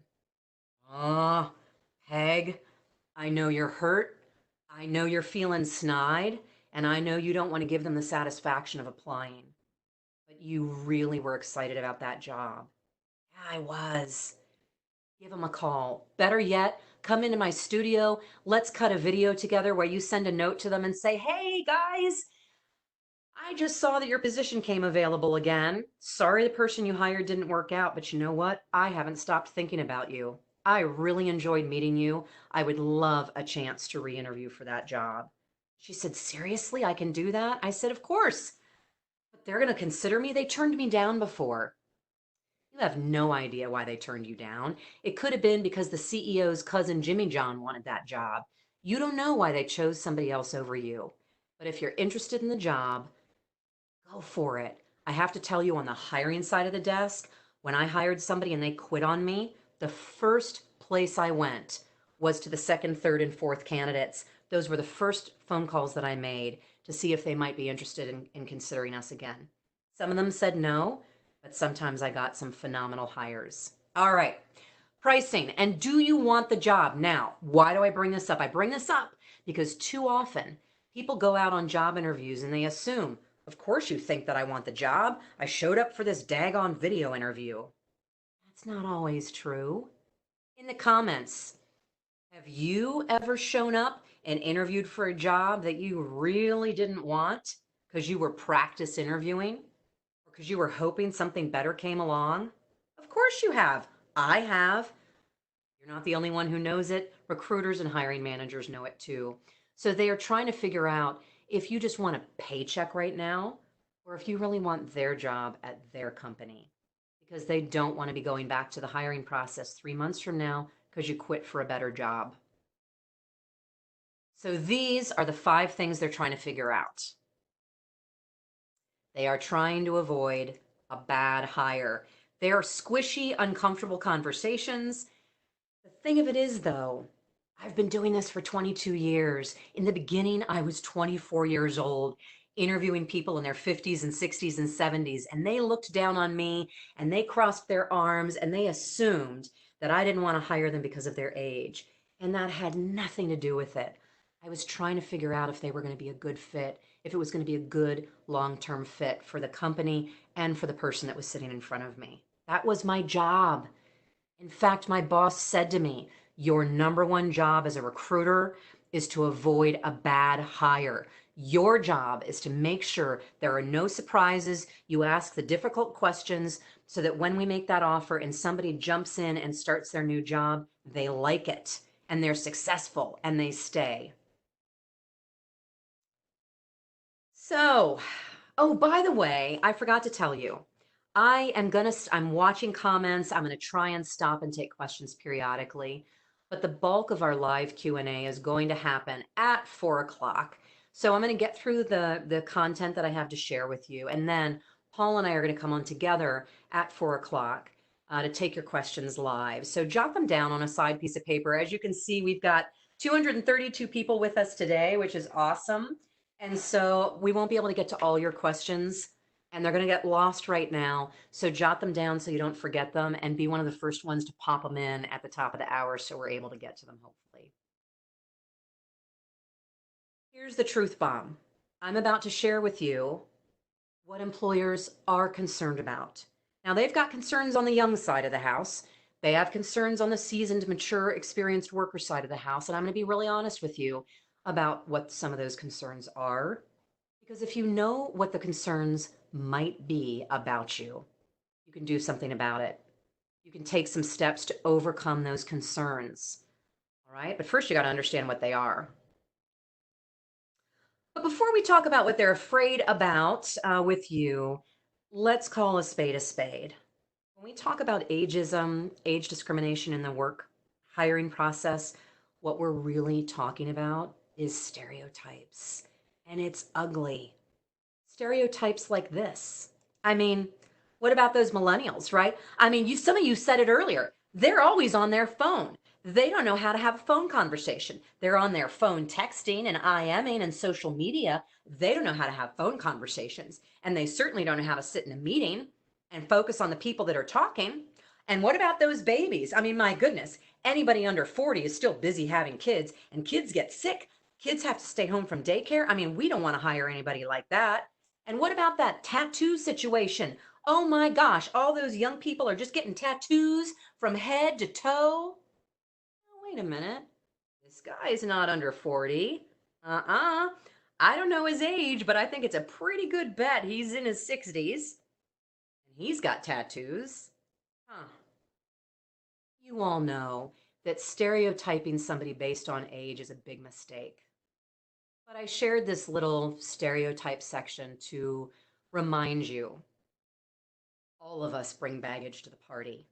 Ah, Peg, I know you're hurt. I know you're feeling snide, and I know you don't want to give them the satisfaction of applying. But you really were excited about that job. Yeah, I was. Give them a call. Better yet, come into my studio. Let's cut a video together where you send a note to them and say, hey guys, I just saw that your position came available again. Sorry the person you hired didn't work out, but you know what? I haven't stopped thinking about you. I really enjoyed meeting you. I would love a chance to re-interview for that job. She said, seriously, I can do that? I said, of course. But they're going to consider me? They turned me down before. You have no idea why they turned you down. It could have been because the CEO's cousin Jimmy John wanted that job. You don't know why they chose somebody else over you. But if you're interested in the job, go for it. I have to tell you, on the hiring side of the desk, when I hired somebody and they quit on me, the first place I went was to the second, third, and fourth candidates. Those were the first phone calls that I made to see if they might be interested in considering us again. Some of them said no, but sometimes I got some phenomenal hires. All right, pricing. And do you want the job? Now, why do I bring this up? I bring this up because too often people go out on job interviews and they assume, of course you think that I want the job. I showed up for this daggone video interview. That's not always true. In the comments, have you ever shown up and interviewed for a job that you really didn't want because you were practice interviewing or because you were hoping something better came along? Of course you have. I have. You're not the only one who knows it. Recruiters and hiring managers know it too. So they are trying to figure out if you just want a paycheck right now or if you really want their job at their company, because they don't want to be going back to the hiring process 3 months from now because you quit for a better job. So these are the 5 things they're trying to figure out. They are trying to avoid a bad hire. They are squishy, uncomfortable conversations. The thing of it is, though, I've been doing this for 22 years. In the beginning, I was 24 years old, interviewing people in their 50s and 60s and 70s, and they looked down on me and they crossed their arms and they assumed that I didn't want to hire them because of their age. And that had nothing to do with it. I was trying to figure out if they were going to be a good fit, if it was going to be a good long-term fit for the company and for the person that was sitting in front of me. That was my job. In fact, my boss said to me, your number one job as a recruiter is to avoid a bad hire. Your job is to make sure there are no surprises. You ask the difficult questions so that when we make that offer and somebody jumps in and starts their new job, they like it and they're successful and they stay. So, oh, by the way, I forgot to tell you. I'm watching comments. I'm gonna try and stop and take questions periodically, but the bulk of our live Q&A is going to happen at 4 o'clock. So I'm gonna get through the content that I have to share with you, and then Paul and I are gonna come on together at 4 o'clock to take your questions live. So jot them down on a side piece of paper. As you can see, we've got 232 people with us today, which is awesome. And so we won't be able to get to all your questions and they're going to get lost right now. So jot them down so you don't forget them and be one of the first ones to pop them in at the top of the hour so we're able to get to them, hopefully. Here's the truth bomb. I'm about to share with you what employers are concerned about. Now, they've got concerns on the young side of the house. They have concerns on the seasoned, mature, experienced worker side of the house. And I'm going to be really honest with you about what some of those concerns are. Because if you know what the concerns might be about you, you can do something about it. You can take some steps to overcome those concerns. All right, but first you got to understand what they are. But before we talk about what they're afraid about with you, let's call a spade a spade. When we talk about ageism, age discrimination in the work hiring process, what we're really talking about is stereotypes. And it's ugly. Stereotypes like this. I mean, What about those millennials, right? I mean, some of you said it earlier. They're always on their phone. They don't know how to have a phone conversation. They're on their phone texting and IMing and social media. They don't know how to have phone conversations. And they certainly don't know how to sit in a meeting and focus on the people that are talking. And what about those babies? I mean, my goodness, anybody under 40 is still busy having kids, and kids get sick. Kids have to stay home from daycare. I mean, we don't want to hire anybody like that. And what about that tattoo situation? Oh my gosh, all those young people are just getting tattoos from head to toe. Oh, wait a minute. This guy is not under 40. I don't know his age, but I think it's a pretty good bet he's in his 60s. And he's got tattoos. Huh. You all know that stereotyping somebody based on age is a big mistake. But I shared this little stereotype section to remind you all of us bring baggage to the party.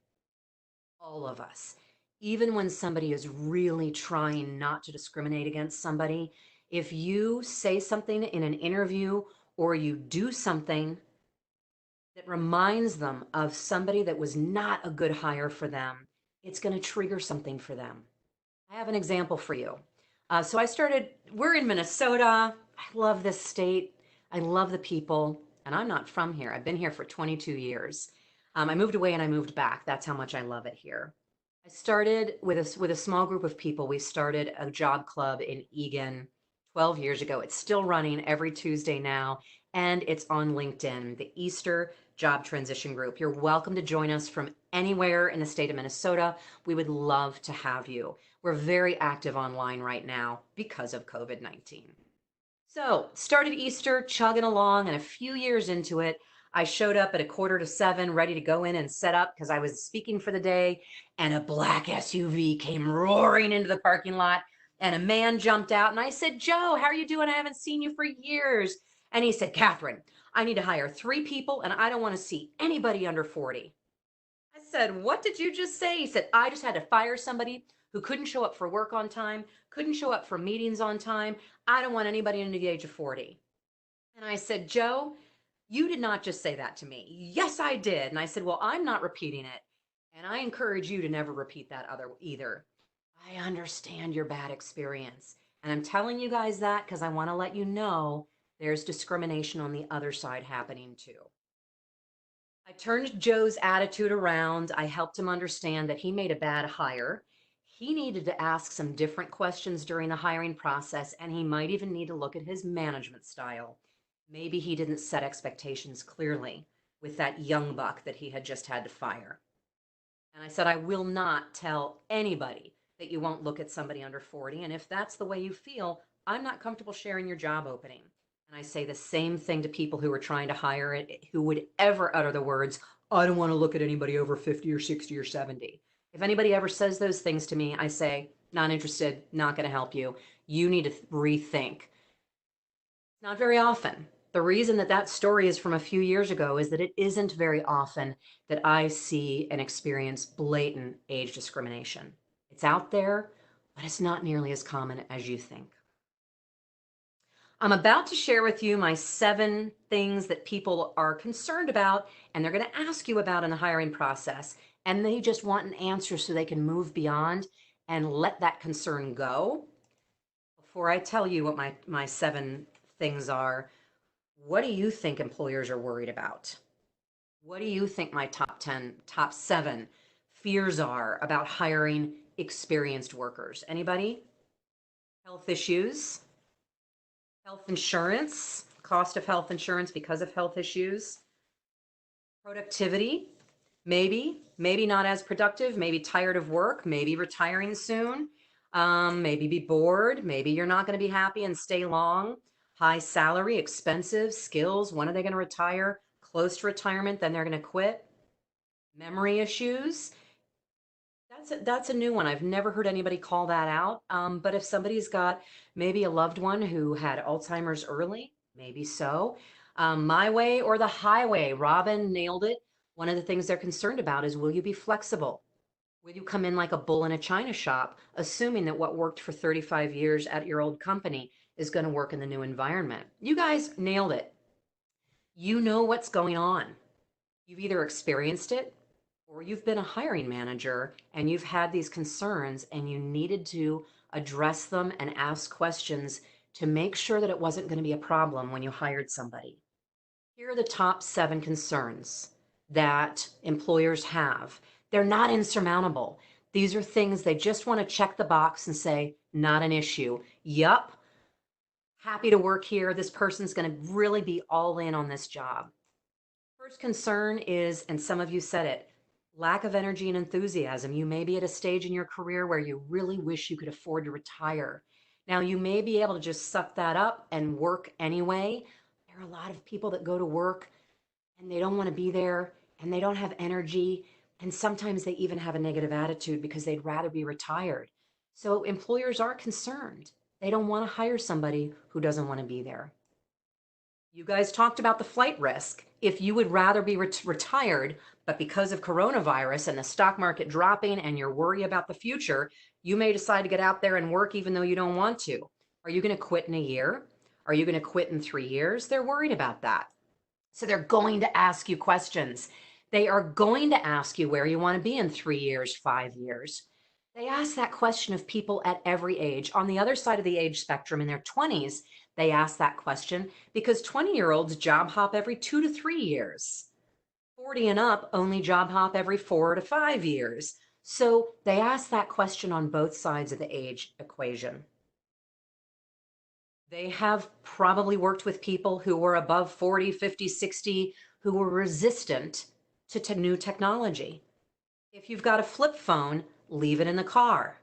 All of us. Even when somebody is really trying not to discriminate against somebody, if you say something in an interview or you do something that reminds them of somebody that was not a good hire for them, it's going to trigger something for them. I have an example for you. We're in Minnesota. I love this state. I love the people, and I'm not from here. I've been here for 22 years. I moved away and I moved back. That's how much I love it here. I started with a small group of people. We started a job club in Eagan 12 years ago. It's still running every Tuesday now, and it's on LinkedIn, the Easter Job Transition Group. You're welcome to join us from anywhere in the state of Minnesota. We would love to have you. We're very active online right now because of COVID-19. So, started Easter, chugging along, and a few years into it, I showed up at 6:45, ready to go in and set up because I was speaking for the day, and a black SUV came roaring into the parking lot, and a man jumped out, and I said, "Joe, how are you doing? I haven't seen you for years." And he said, "Catherine, I need to hire 3 people, and I don't want to see anybody under 40. I said, "What did you just say?" He said, "I just had to fire somebody who couldn't show up for work on time, couldn't show up for meetings on time. I don't want anybody under the age of 40. And I said, "Joe, you did not just say that to me." "Yes, I did." And I said, "Well, I'm not repeating it. And I encourage you to never repeat that other either. I understand your bad experience. And I'm telling you guys that because I want to let you know there's discrimination on the other side happening too." I turned Joe's attitude around. I helped him understand that he made a bad hire. He needed to ask some different questions during the hiring process, and he might even need to look at his management style. Maybe he didn't set expectations clearly with that young buck that he had just had to fire. And I said, "I will not tell anybody that you won't look at somebody under 40. And if that's the way you feel, I'm not comfortable sharing your job opening." And I say the same thing to people who are trying to hire it, who would ever utter the words, "I don't want to look at anybody over 50 or 60 or 70. If anybody ever says those things to me, I say, "Not interested, not going to help you. You need to rethink." Not very often. The reason that that story is from a few years ago is that it isn't very often that I see and experience blatant age discrimination. It's out there, but it's not nearly as common as you think. I'm about to share with you my 7 things that people are concerned about and they're going to ask you about in the hiring process. And they just want an answer so they can move beyond and let that concern go. Before I tell you what my 7 things are, what do you think employers are worried about? What do you think my top 7 fears are about hiring experienced workers? Anybody? Health issues? Health insurance, cost of health insurance because of health issues. Productivity, maybe not as productive, maybe tired of work, maybe retiring soon, maybe be bored, maybe you're not going to be happy and stay long. High salary, expensive, skills, when are they going to retire? Close to retirement, then they're going to quit. Memory issues. That's a new one. I've never heard anybody call that out. But if somebody's got maybe a loved one who had Alzheimer's early, maybe so. My way or the highway. Robin nailed it. One of the things they're concerned about is, will you be flexible? Will you come in like a bull in a china shop, assuming that what worked for 35 years at your old company is going to work in the new environment? You guys nailed it. You know what's going on. You've either experienced it or you've been a hiring manager and you've had these concerns and you needed to address them and ask questions to make sure that it wasn't going to be a problem when you hired somebody. Here are the top 7 concerns that employers have. They're not insurmountable. These are things they just want to check the box and say, not an issue. Yup, happy to work here. This person's going to really be all in on this job. First concern is, and some of you said it, lack of energy and enthusiasm. You may be at a stage in your career where you really wish you could afford to retire. Now, you may be able to just suck that up and work anyway. There are a lot of people that go to work and they don't want to be there and they don't have energy. And sometimes they even have a negative attitude because they'd rather be retired. So employers are concerned. They don't want to hire somebody who doesn't want to be there. You guys talked about the flight risk. If you would rather be retired, but because of coronavirus and the stock market dropping and you're worried about the future, you may decide to get out there and work even though you don't want to. Are you going to quit in a year? Are you going to quit in 3 years? They're worried about that. So they're going to ask you questions. They are going to ask you where you want to be in 3 years, 5 years. They ask that question of people at every age. On the other side of the age spectrum, in their 20s, they ask that question because 20-year-olds job hop every 2 to 3 years. 40 and up only job hop every 4 to 5 years. So they ask that question on both sides of the age equation. They have probably worked with people who were above 40, 50, 60, who were resistant to new technology. If you've got a flip phone, leave it in the car.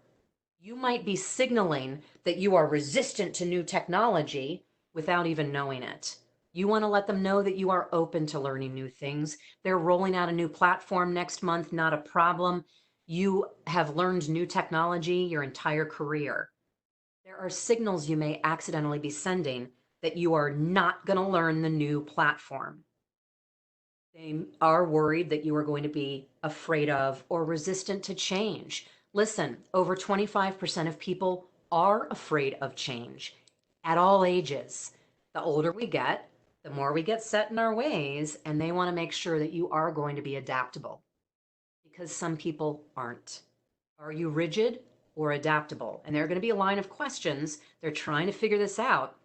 You might be signaling that you are resistant to new technology without even knowing it. You want to let them know that you are open to learning new things. They're rolling out a new platform next month, not a problem. You have learned new technology your entire career. There are signals you may accidentally be sending that you are not going to learn the new platform. They are worried that you are going to be afraid of or resistant to change. Listen, over 25% of people are afraid of change at all ages. The older we get, the more we get set in our ways, and they want to make sure that you are going to be adaptable because some people aren't. Are you rigid or adaptable? And there are going to be a line of questions. They're trying to figure this out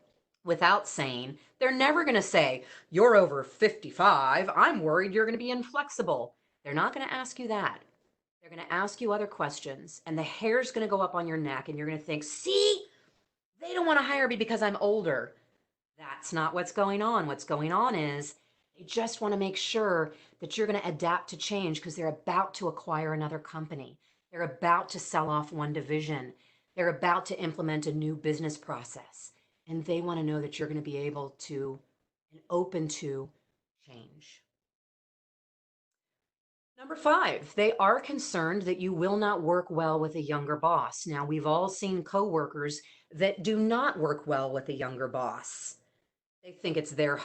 without saying, they're never going to say, you're over 55. I'm worried you're going to be inflexible. They're not going to ask you that. They're going to ask you other questions, and the hair's going to go up on your neck, and you're going to think, see, they don't want to hire me because I'm older. That's not what's going on. What's going on is they just want to make sure that you're going to adapt to change because they're about to acquire another company. They're about to sell off one division. They're about to implement a new business process. And they want to know that you're going to be able to and open to change. Number 5, they are concerned that you will not work well with a younger boss. Now, we've all seen coworkers that do not work well with a younger boss. They think it's their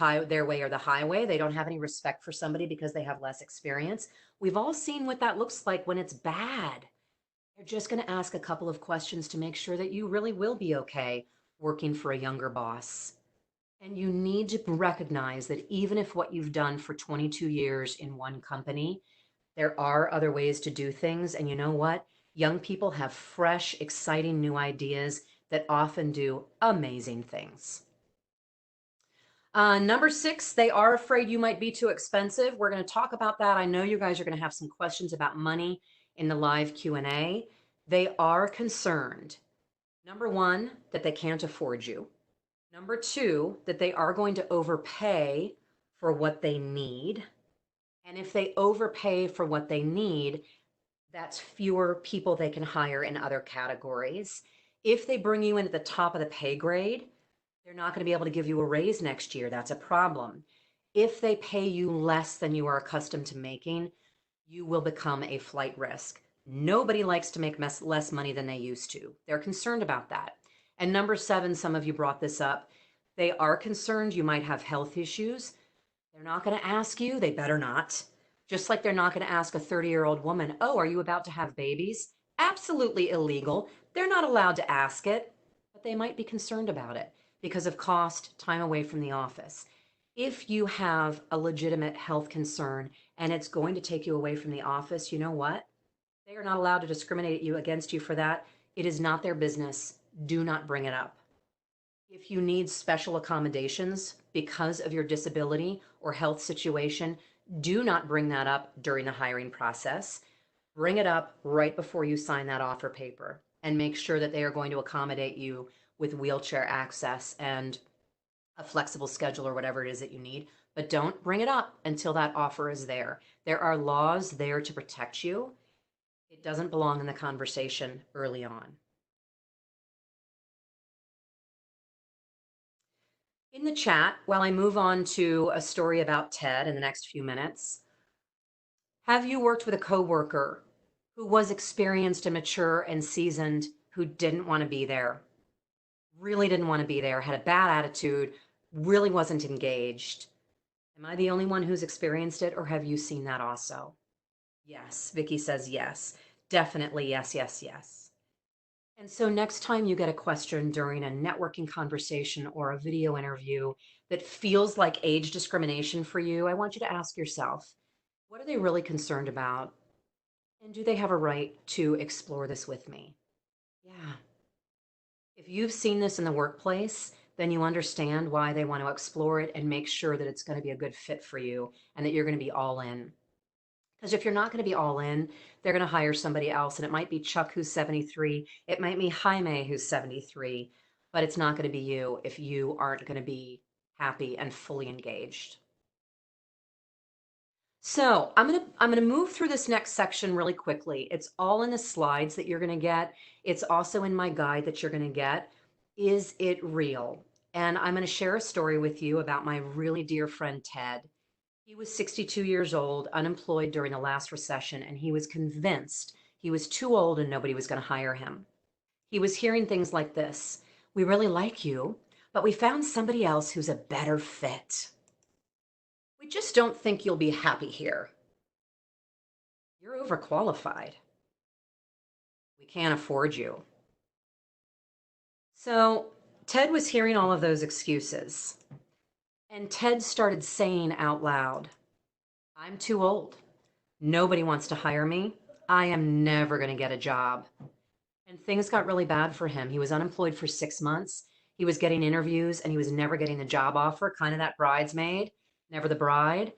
way or the highway. They don't have any respect for somebody because they have less experience. We've all seen what that looks like when it's bad. They're just going to ask a couple of questions to make sure that you really will be okay working for a younger boss. And you need to recognize that even if what you've done for 22 years in one company, there are other ways to do things. And you know what? Young people have fresh, exciting new ideas that often do amazing things. Number 6, they are afraid you might be too expensive. We're going to talk about that. I know you guys are going to have some questions about money in the live Q&A. They are concerned. Number 1, that they can't afford you. Number 2, that they are going to overpay for what they need. And if they overpay for what they need, that's fewer people they can hire in other categories. If they bring you in at the top of the pay grade, they're not going to be able to give you a raise next year. That's a problem. If they pay you less than you are accustomed to making, you will become a flight risk. Nobody likes to make less money than they used to. They're concerned about that. And number 7, some of you brought this up. They are concerned you might have health issues. They're not going to ask you. They better not. Just like they're not going to ask a 30-year-old woman, oh, are you about to have babies? Absolutely illegal. They're not allowed to ask it, but they might be concerned about it because of cost, time away from the office. If you have a legitimate health concern and it's going to take you away from the office, you know what? They are not allowed to discriminate against you for that. It is not their business. Do not bring it up. If you need special accommodations because of your disability or health situation, do not bring that up during the hiring process. Bring it up right before you sign that offer paper and make sure that they are going to accommodate you with wheelchair access and a flexible schedule or whatever it is that you need. But don't bring it up until that offer is there. There are laws there to protect you. It doesn't belong in the conversation early on. In the chat, while I move on to a story about Ted in the next few minutes, have you worked with a coworker who was experienced and mature and seasoned who didn't want to be there? Really didn't want to be there, had a bad attitude, really wasn't engaged? Am I the only one who's experienced it, or have you seen that also? Yes, Vicky says yes. Definitely yes, yes, yes. And so next time you get a question during a networking conversation or a video interview that feels like age discrimination for you, I want you to ask yourself, what are they really concerned about? And do they have a right to explore this with me? Yeah. If you've seen this in the workplace, then you understand why they want to explore it and make sure that it's going to be a good fit for you and that you're going to be all in. Because if you're not going to be all in, they're going to hire somebody else. And it might be Chuck who's 73. It might be Jaime who's 73. But it's not going to be you if you aren't going to be happy and fully engaged. So I'm gonna move through this next section really quickly. It's all in the slides that you're gonna get. It's also in my guide that you're gonna get. Is it real? And I'm gonna share a story with you about my really dear friend Ted. He was 62 years old, unemployed during the last recession, and he was convinced he was too old and nobody was gonna hire him. He was hearing things like this: "We really like you, but we found somebody else who's a better fit. We just don't think you'll be happy here. You're overqualified. We can't afford you." So Ted was hearing all of those excuses, and Ted started saying out loud, "I'm too old. Nobody wants to hire me. I am never going to get a job." And things got really bad for him. He was unemployed for 6 months. He was getting interviews and he was never getting the job offer, kind of that bridesmaid, never the bride.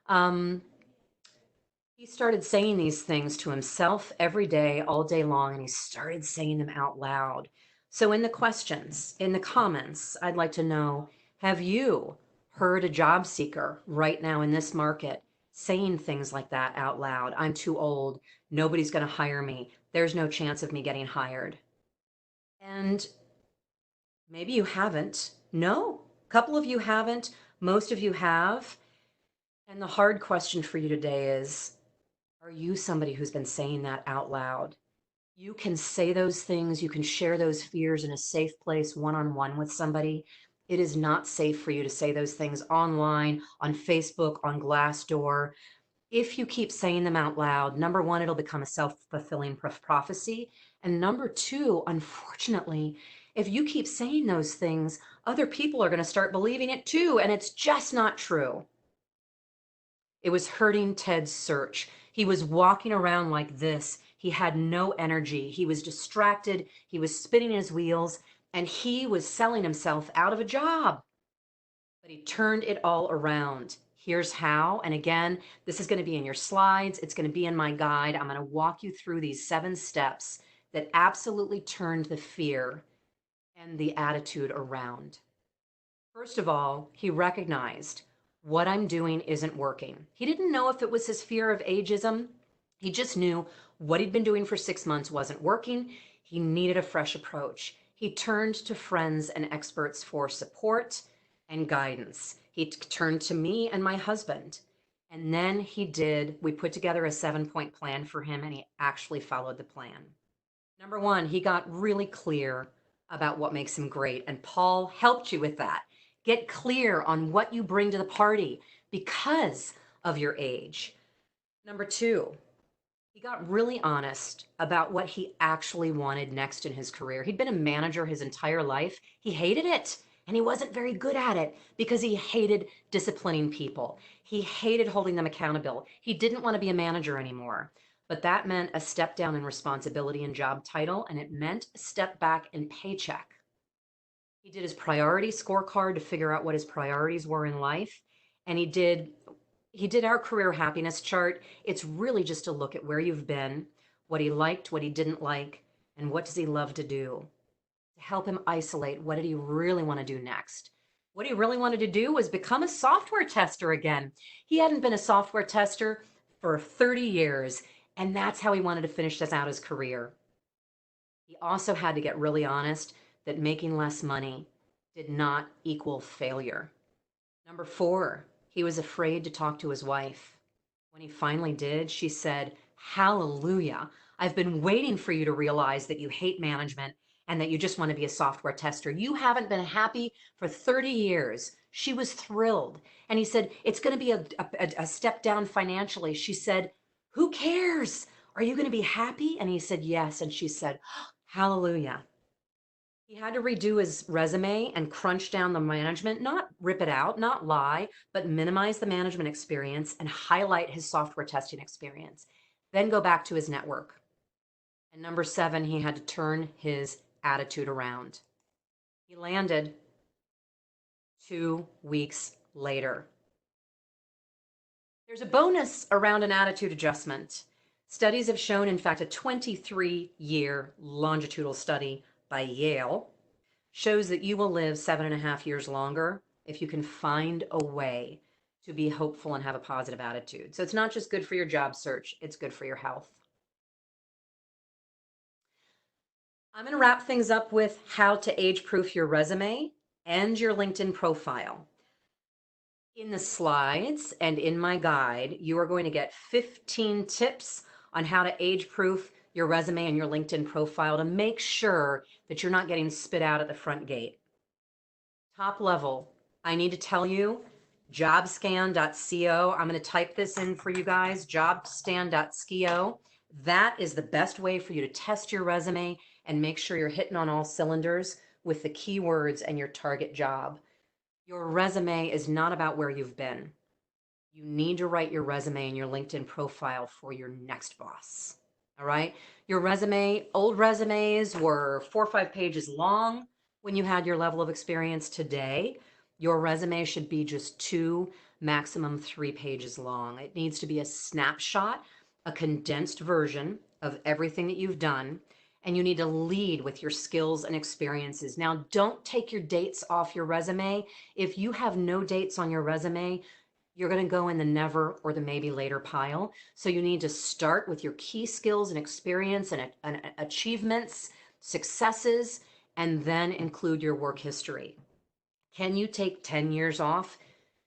Um, He started saying these things to himself every day, all day long, and he started saying them out loud. So, in the questions, in the comments, I'd like to know, have you heard a job seeker right now in this market saying things like that out loud? "I'm too old. Nobody's going to hire me. There's no chance of me getting hired." And maybe you haven't. No, a couple of you haven't. Most of you have. And the hard question for you today is, are you somebody who's been saying that out loud? You can say those things, you can share those fears in a safe place one-on-one with somebody. It is not safe for you to say those things online, on Facebook, on Glassdoor. If you keep saying them out loud, number one, it'll become a self-fulfilling prophecy. And number two, unfortunately, if you keep saying those things, other people are going to start believing it too, and it's just not true. It was hurting Ted's search. He was walking around like this. He had no energy. He was distracted. He was spinning his wheels, and he was selling himself out of a job. But he turned it all around. Here's how. And again, this is going to be in your slides. It's going to be in my guide. I'm going to walk you through these 7 steps that absolutely turned the fear and the attitude around. First of all, he recognized, what I'm doing isn't working. He didn't know if it was his fear of ageism. He just knew what he'd been doing for 6 months wasn't working. He needed a fresh approach. He turned to friends and experts for support and guidance. He turned to me and my husband. And then we put together a 7-point plan for him, and he actually followed the plan. Number one, he got really clear about what makes him great. And Paul helped you with that. Get clear on what you bring to the party because of your age. Number two, he got really honest about what he actually wanted next in his career. He'd been a manager his entire life. He hated it, And he wasn't very good at it because he hated disciplining people. He hated holding them accountable. He didn't want to be a manager anymore. But that meant a step down in responsibility and job title, and it meant a step back in paycheck. He did his priority scorecard to figure out what his priorities were in life, and he did our career happiness chart. It's really just a look at where you've been, what he liked, what he didn't like, and what does he love to do, to help him isolate what did he really want to do next. What he really wanted to do was become a software tester again. He hadn't been a software tester for 30 years, and that's how he wanted to finish this out his career. He also had to get really honest that making less money did not equal failure. Number 4, he was afraid to talk to his wife. When he finally did, she said, "Hallelujah. I've been waiting for you to realize that you hate management and that you just want to be a software tester. You haven't been happy for 30 years." She was thrilled. And he said, "It's going to be a step down financially." She said, "Who cares? Are you going to be happy?" And he said, "Yes." And she said, "Hallelujah." He had to redo his resume and crunch down the management, not rip it out, not lie, but minimize the management experience and highlight his software testing experience. Then go back to his network. And number 7, he had to turn his attitude around. He landed 2 weeks later. There's a bonus around an attitude adjustment. Studies have shown, in fact, a 23-year longitudinal study by Yale shows that you will live 7.5 years longer if you can find a way to be hopeful and have a positive attitude. So it's not just good for your job search, it's good for your health. I'm going to wrap things up with how to age-proof your resume and your LinkedIn profile. In the slides and in my guide, you are going to get 15 tips on how to age-proof your resume and your LinkedIn profile to make sure that you're not getting spit out at the front gate. Top level, I need to tell you, jobscan.co. I'm going to type this in for you guys, jobscan.co. That is the best way for you to test your resume and make sure you're hitting on all cylinders with the keywords and your target job. Your resume is not about where you've been. You need to write your resume and your LinkedIn profile for your next boss. All right. Your resume, old resumes were 4 or 5 pages long when you had your level of experience. Today, your resume should be just 2, maximum 3 pages long. It needs to be a snapshot, a condensed version of everything that you've done. And you need to lead with your skills and experiences. Now, don't take your dates off your resume. If you have no dates on your resume, you're going to go in the never or the maybe later pile. So you need to start with your key skills and experience and achievements, successes, and then include your work history. Can you take 10 years off?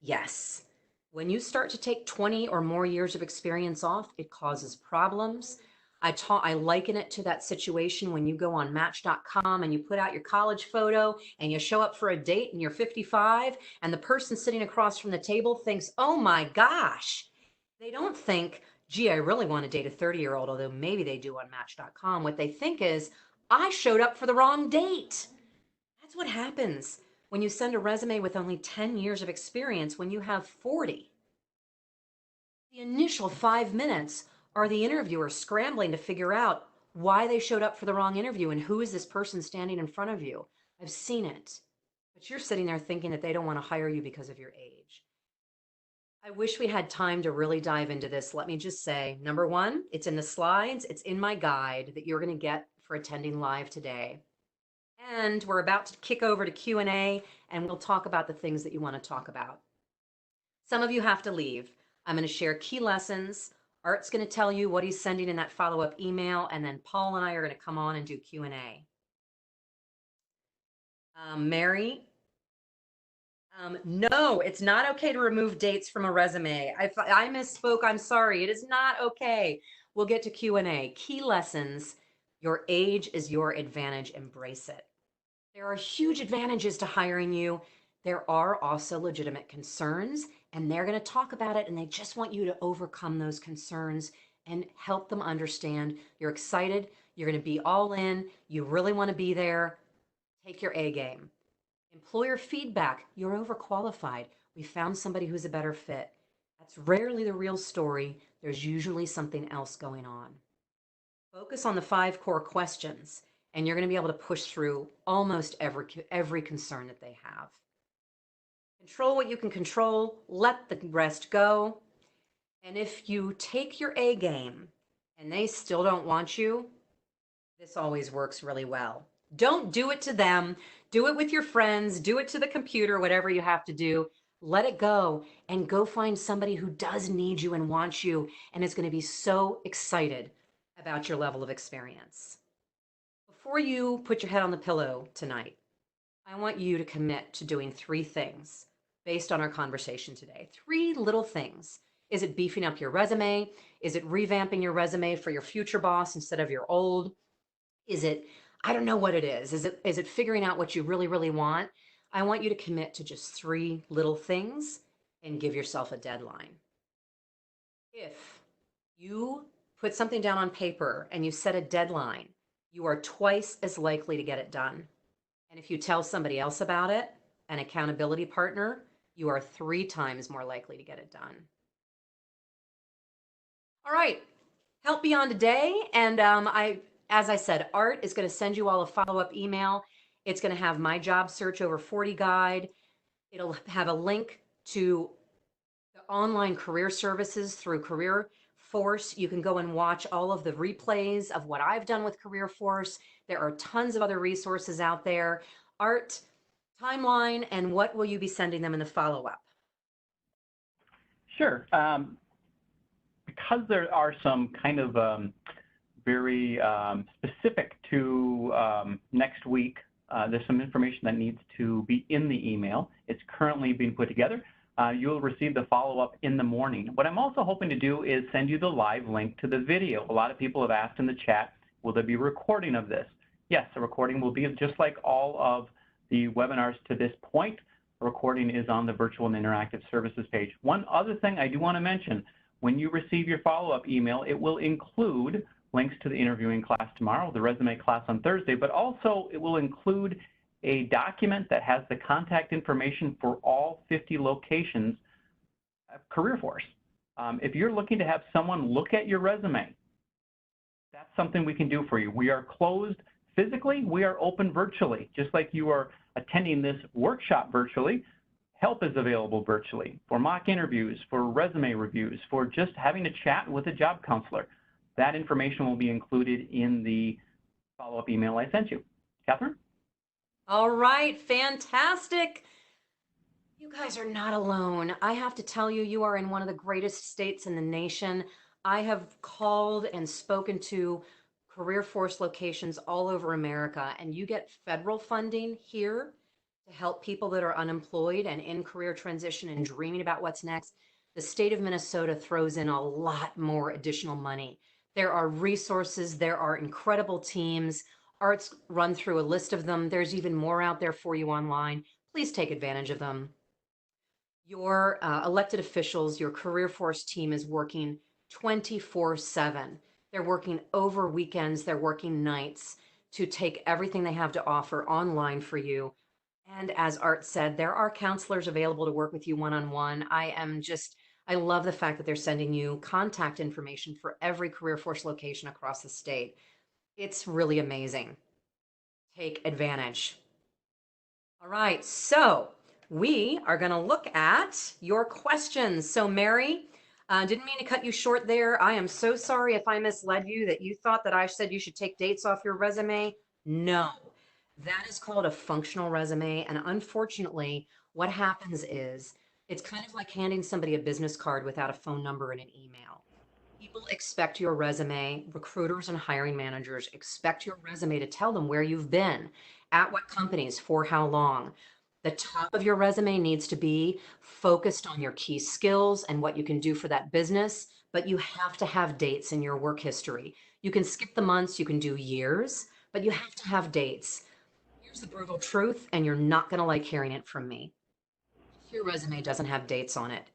Yes. When you start to take 20 or more years of experience off, it causes problems. I liken it to that situation when you go on Match.com and you put out your college photo and you show up for a date and you're 55 and the person sitting across from the table thinks, "Oh my gosh." They don't think, "Gee, I really want to date a 30-year-old, although maybe they do on Match.com. What they think is, "I showed up for the wrong date." That's what happens when you send a resume with only 10 years of experience when you have 40. The initial 5 minutes are the interviewer scrambling to figure out why they showed up for the wrong interview and who is this person standing in front of you. I've seen it. But you're sitting there thinking that they don't want to hire you because of your age. I wish we had time to really dive into this. Let me just say, number 1, it's in the slides. It's in my guide that you're going to get for attending live today. And we're about to kick over to Q&A, and we'll talk about the things that you want to talk about. Some of you have to leave. I'm going to share key lessons. Art's going to tell you what he's sending in that follow-up email, and then Paul and I are going to come on and do Q&A. Mary, no, it's not okay to remove dates from a resume. I misspoke. I'm sorry. It is not okay. We'll get to Q&A. Key lessons. Your age is your advantage. Embrace it. There are huge advantages to hiring you. There are also legitimate concerns, and they're going to talk about it, and they just want you to overcome those concerns and help them understand you're excited, you're going to be all in, you really want to be there. Take your A game. Employer feedback, you're overqualified. We found somebody who's a better fit. That's rarely the real story. There's usually something else going on. Focus on the 5 core questions, and you're going to be able to push through almost every concern that they have. Control what you can control, let the rest go. And if you take your A game and they still don't want you, this always works really well. Don't do it to them. Do it with your friends. Do it to the computer, whatever you have to do. Let it go and go find somebody who does need you and wants you and is going to be so excited about your level of experience. Before you put your head on the pillow tonight, I want you to commit to doing 3 things based on our conversation today. 3 little things. Is it beefing up your resume? Is it revamping your resume for your future boss instead of your old? Is it, I don't know what it is. Is it figuring out what you really, really want? I want you to commit to just 3 little things and give yourself a deadline. If you put something down on paper and you set a deadline, you are twice as likely to get it done. And if you tell somebody else about it, an accountability partner, you are 3 times more likely to get it done. All right, help me on today. And as I said, Art is going to send you all a follow-up email. It's going to have my job search over 40 guide. It'll have a link to the online career services through Career Force. You can go and watch all of the replays of what I've done with Career Force. There are tons of other resources out there. Art, timeline, and what will you be sending them in the follow-up? Sure. Because there are some kind of very specific to next week, there's some information that needs to be in the email. It's currently being put together. You'll receive the follow-up in the morning. What I'm also hoping to do is send you the live link to the video. A lot of people have asked in the chat, will there be a recording of this? Yes, the recording will be just like all of the webinars to this point. The recording is on the virtual and interactive services page. One other thing I do want to mention, when you receive your follow-up email, it will include links to the interviewing class tomorrow, the resume class on Thursday, but also it will include a document that has the contact information for all 50 locations of CareerForce. If you're looking to have someone look at your resume, that's something we can do for you. We are closed physically, we are open virtually. Just like you are attending this workshop virtually, help is available virtually for mock interviews, for resume reviews, for just having a chat with a job counselor. That information will be included in the follow-up email I sent you. Catherine? All right, fantastic. You guys are not alone. I have to tell you, you are in one of the greatest states in the nation. I have called and spoken to Career Force locations all over America, and you get federal funding here to help people that are unemployed and in career transition and dreaming about what's next. The state of Minnesota throws in a lot more additional money. There are resources, there are incredible teams. Art's run through a list of them. There's even more out there for you online. Please take advantage of them. Your elected officials, your Career Force team is working 24/7. They're working over weekends, they're working nights to take everything they have to offer online for you. And as Art said, there are counselors available to work with you one-on-one. I love the fact that they're sending you contact information for every Career Force location across the state. It's really amazing. Take advantage. All right, so we are going to look at your questions. So Mary, didn't mean to cut you short there. I am so sorry if I misled you that you thought that I said you should take dates off your resume. No, that is called a functional resume. And unfortunately, what happens is it's kind of like handing somebody a business card without a phone number and an email. People expect your resume, recruiters and hiring managers expect your resume to tell them where you've been, at what companies, for how long. The top of your resume needs to be focused on your key skills and what you can do for that business, but you have to have dates in your work history. You can skip the months, you can do years, but you have to have dates. Here's the brutal truth, and you're not going to like hearing it from me. If your resume doesn't have dates on it,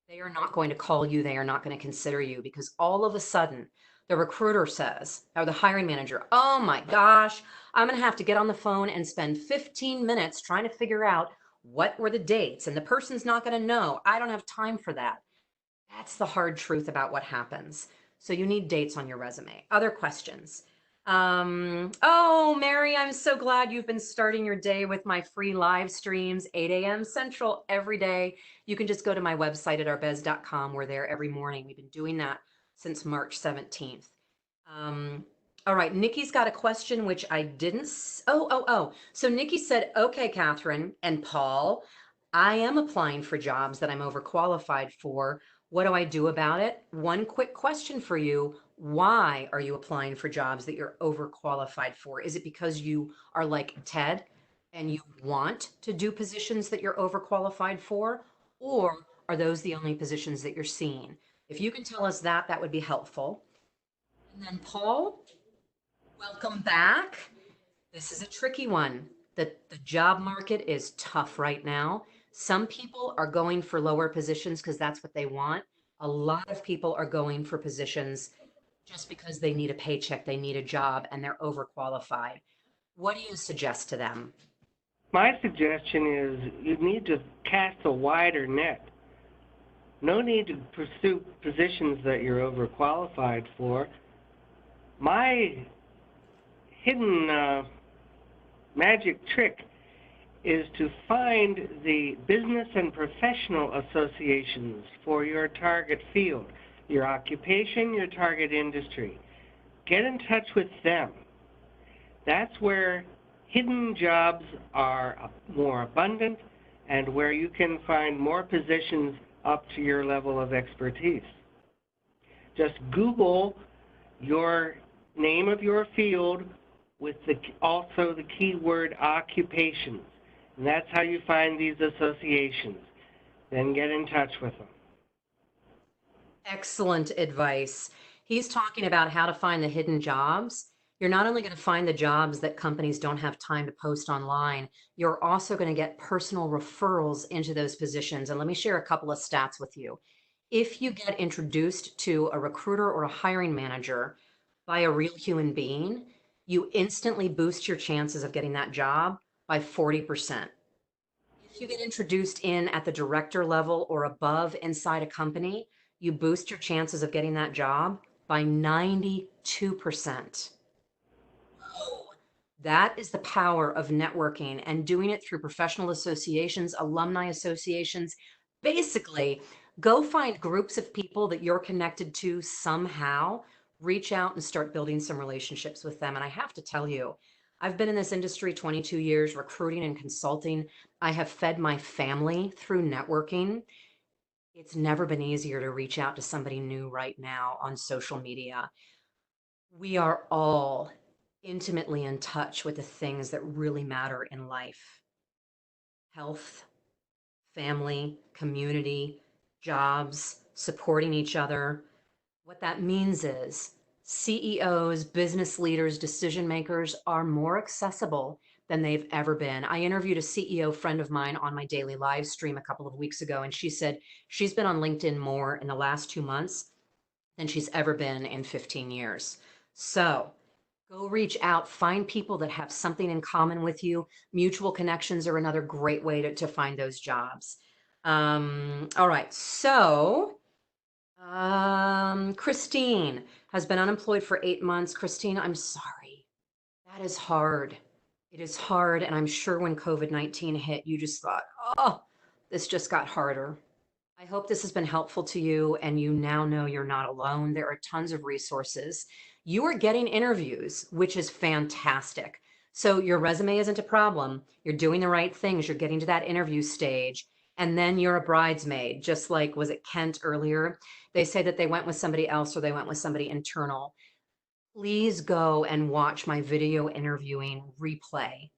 they are not going to call you. They are not going to consider you because all of a sudden, The recruiter says, or the hiring manager, oh my gosh, I'm going to have to get on the phone and spend 15 minutes trying to figure out what were the dates, and the person's not going to know. I don't have time for that. That's the hard truth about what happens. So you need dates on your resume. Other questions? Oh, Mary, I'm so glad you've been starting your day with my free live streams, 8 a.m. Central every day. You can just go to my website at arbez.com. We're there every morning. We've been doing that since March 17th. All right, Nikki's got a question which I didn't. So Nikki said, okay, Catherine and Paul, I am applying for jobs that I'm overqualified for. What do I do about it? One quick question for you. Why are you applying for jobs that you're overqualified for? Is it because you are like Ted and you want to do positions that you're overqualified for? Or are those the only positions that you're seeing? If you can tell us that, that would be helpful. And then Paul, welcome back. This is a tricky one. The job market is tough right now. Some people are going for lower positions because that's what they want. A lot of people are going for positions just because they need a paycheck, they need a job, and they're overqualified. What do you suggest to them? My suggestion is you need to cast a wider net. No need to pursue positions that you're overqualified for. My hidden magic trick is to find the business and professional associations for your target field, your occupation, your target industry. Get in touch with them. That's where hidden jobs are more abundant and where you can find more positions up to your level of expertise. Just Google your name of your field with also the keyword occupations. And that's how you find these associations. Then get in touch with them. Excellent advice. He's talking about how to find the hidden jobs. You're not only going to find the jobs that companies don't have time to post online, you're also going to get personal referrals into those positions. And let me share a couple of stats with you. If you get introduced to a recruiter or a hiring manager by a real human being, you instantly boost your chances of getting that job by 40%. If you get introduced in at the director level or above inside a company, you boost your chances of getting that job by 92%. That is the power of networking and doing it through professional associations, alumni associations. Basically, go find groups of people that you're connected to somehow, reach out and start building some relationships with them. And I have to tell you, I've been in this industry 22 years, recruiting and consulting. I have fed my family through networking. It's never been easier to reach out to somebody new right now on social media. We are all intimately in touch with the things that really matter in life: health, family, community, jobs, supporting each other. What that means is CEOs, business leaders, decision makers are more accessible than they've ever been. I interviewed a CEO friend of mine on my daily live stream a couple of weeks ago, and she said she's been on LinkedIn more in the last 2 months than she's ever been in 15 years. So go reach out, find people that have something in common with you. Mutual connections are another great way to find those jobs. All right, so Christine has been unemployed for 8 months. Christine, I'm sorry. That is hard. It is hard, and I'm sure when COVID-19 hit, you just thought, oh, this just got harder. I hope this has been helpful to you, and you now know you're not alone. There are tons of resources. You are getting interviews, which is fantastic. So your resume isn't a problem. You're doing the right things. You're getting to that interview stage, and then you're a bridesmaid, just like, was it Kent earlier? They say that they went with somebody else or they went with somebody internal. Please go and watch my video interviewing replay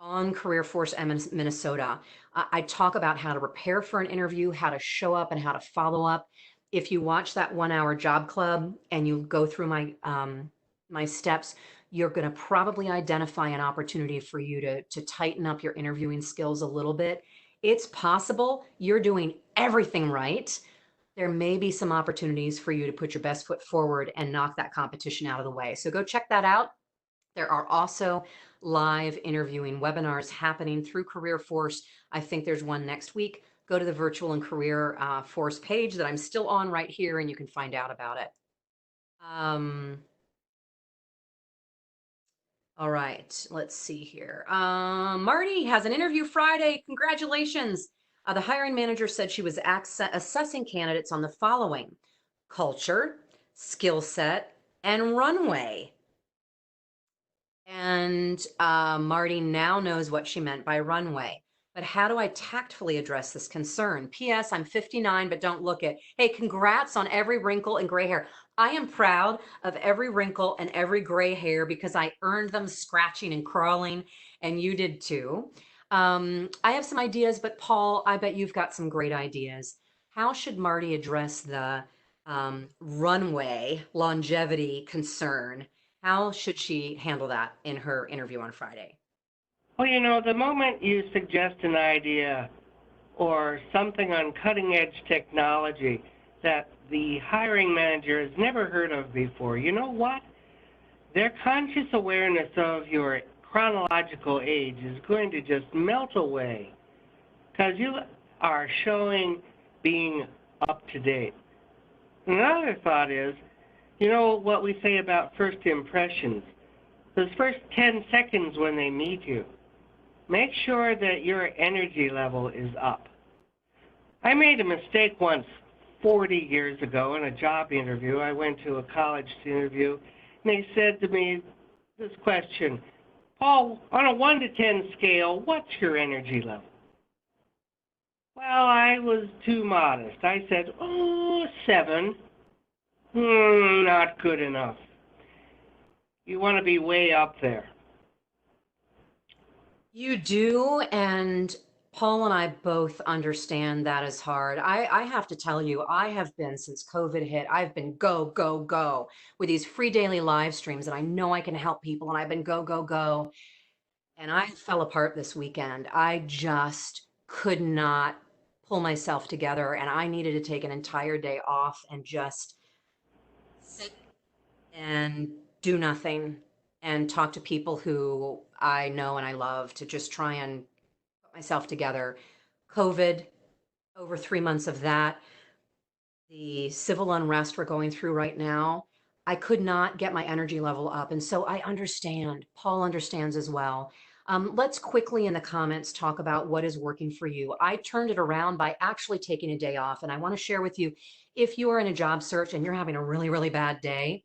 on Career Force Minnesota. I talk about how to prepare for an interview, how to show up, and how to follow up. If you watch that 1-hour job club and you go through my steps, you're going to probably identify an opportunity for you to tighten up your interviewing skills a little bit. It's possible you're doing everything right, there may be some opportunities for you to put your best foot forward and knock that competition out of the way. So go check that out. There are also live interviewing webinars happening through Career Force. I think there's one next week. Go to the Virtual and Career Force page that I'm still on right here, and you can find out about it. All right, let's see here. Marty has an interview Friday. Congratulations. The hiring manager said she was assessing candidates on the following: culture, skill set, and runway. And Marty now knows what she meant by runway. But how do I tactfully address this concern? P.S. I'm 59, but don't look it. Hey, congrats on every wrinkle and gray hair. I am proud of every wrinkle and every gray hair because I earned them scratching and crawling, and you did too. I have some ideas, but Paul, I bet you've got some great ideas. How should Marty address the runway longevity concern? How should she handle that in her interview on Friday? Well, the moment you suggest an idea or something on cutting edge technology that the hiring manager has never heard of before, you know what? Their conscious awareness of your chronological age is going to just melt away because you are showing being up to date. Another thought is, what we say about first impressions, those first 10 seconds when they meet you, make sure that your energy level is up. I made a mistake once 40 years ago in a job interview. I went to a college interview, and they said to me this question: Paul, on a 1 to 10 scale, what's your energy level? Well, I was too modest. I said, 7. Not good enough. You want to be way up there. You do, and Paul and I both understand that is hard. I have to tell you, I have been, since COVID hit, I've been go, go, go with these free daily live streams, and I know I can help people, and I've been go, go, go. And I fell apart this weekend. I just could not pull myself together, and I needed to take an entire day off and just sit and do nothing and talk to people who I know and I love to just try and put myself together. COVID, over 3 months of that, the civil unrest we're going through right now, I could not get my energy level up. And so I understand. Paul understands as well. Let's quickly in the comments talk about what is working for you. I turned it around by actually taking a day off. And I want to share with you, if you are in a job search and you're having a really, really bad day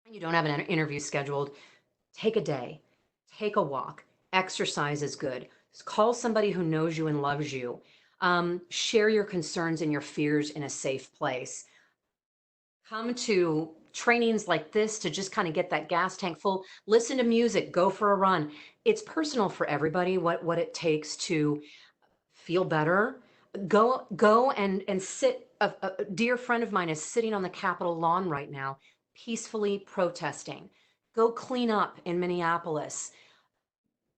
and you don't have an interview scheduled, take a day, take a walk, exercise is good. Call somebody who knows you and loves you. Share your concerns and your fears in a safe place. Come to trainings like this to just kind of get that gas tank full. Listen to music, go for a run. It's personal for everybody what it takes to feel better. Go and sit. A dear friend of mine is sitting on the Capitol lawn right now, peacefully protesting. Go clean up in Minneapolis.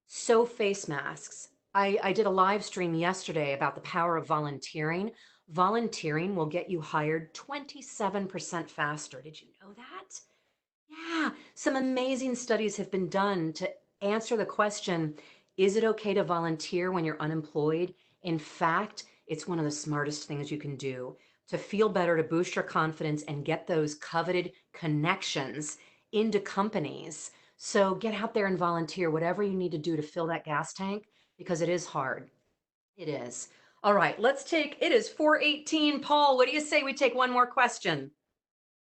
Sew face masks. I did a live stream yesterday about the power of volunteering. Volunteering will get you hired 27% faster. Did you know that? Yeah, some amazing studies have been done to answer the question, is it okay to volunteer when you're unemployed? In fact, it's one of the smartest things you can do to feel better, to boost your confidence and get those coveted connections into companies. So get out there and volunteer, whatever you need to do to fill that gas tank, because it is hard. It is. All right, it is 4:18. Paul, what do you say we take one more question?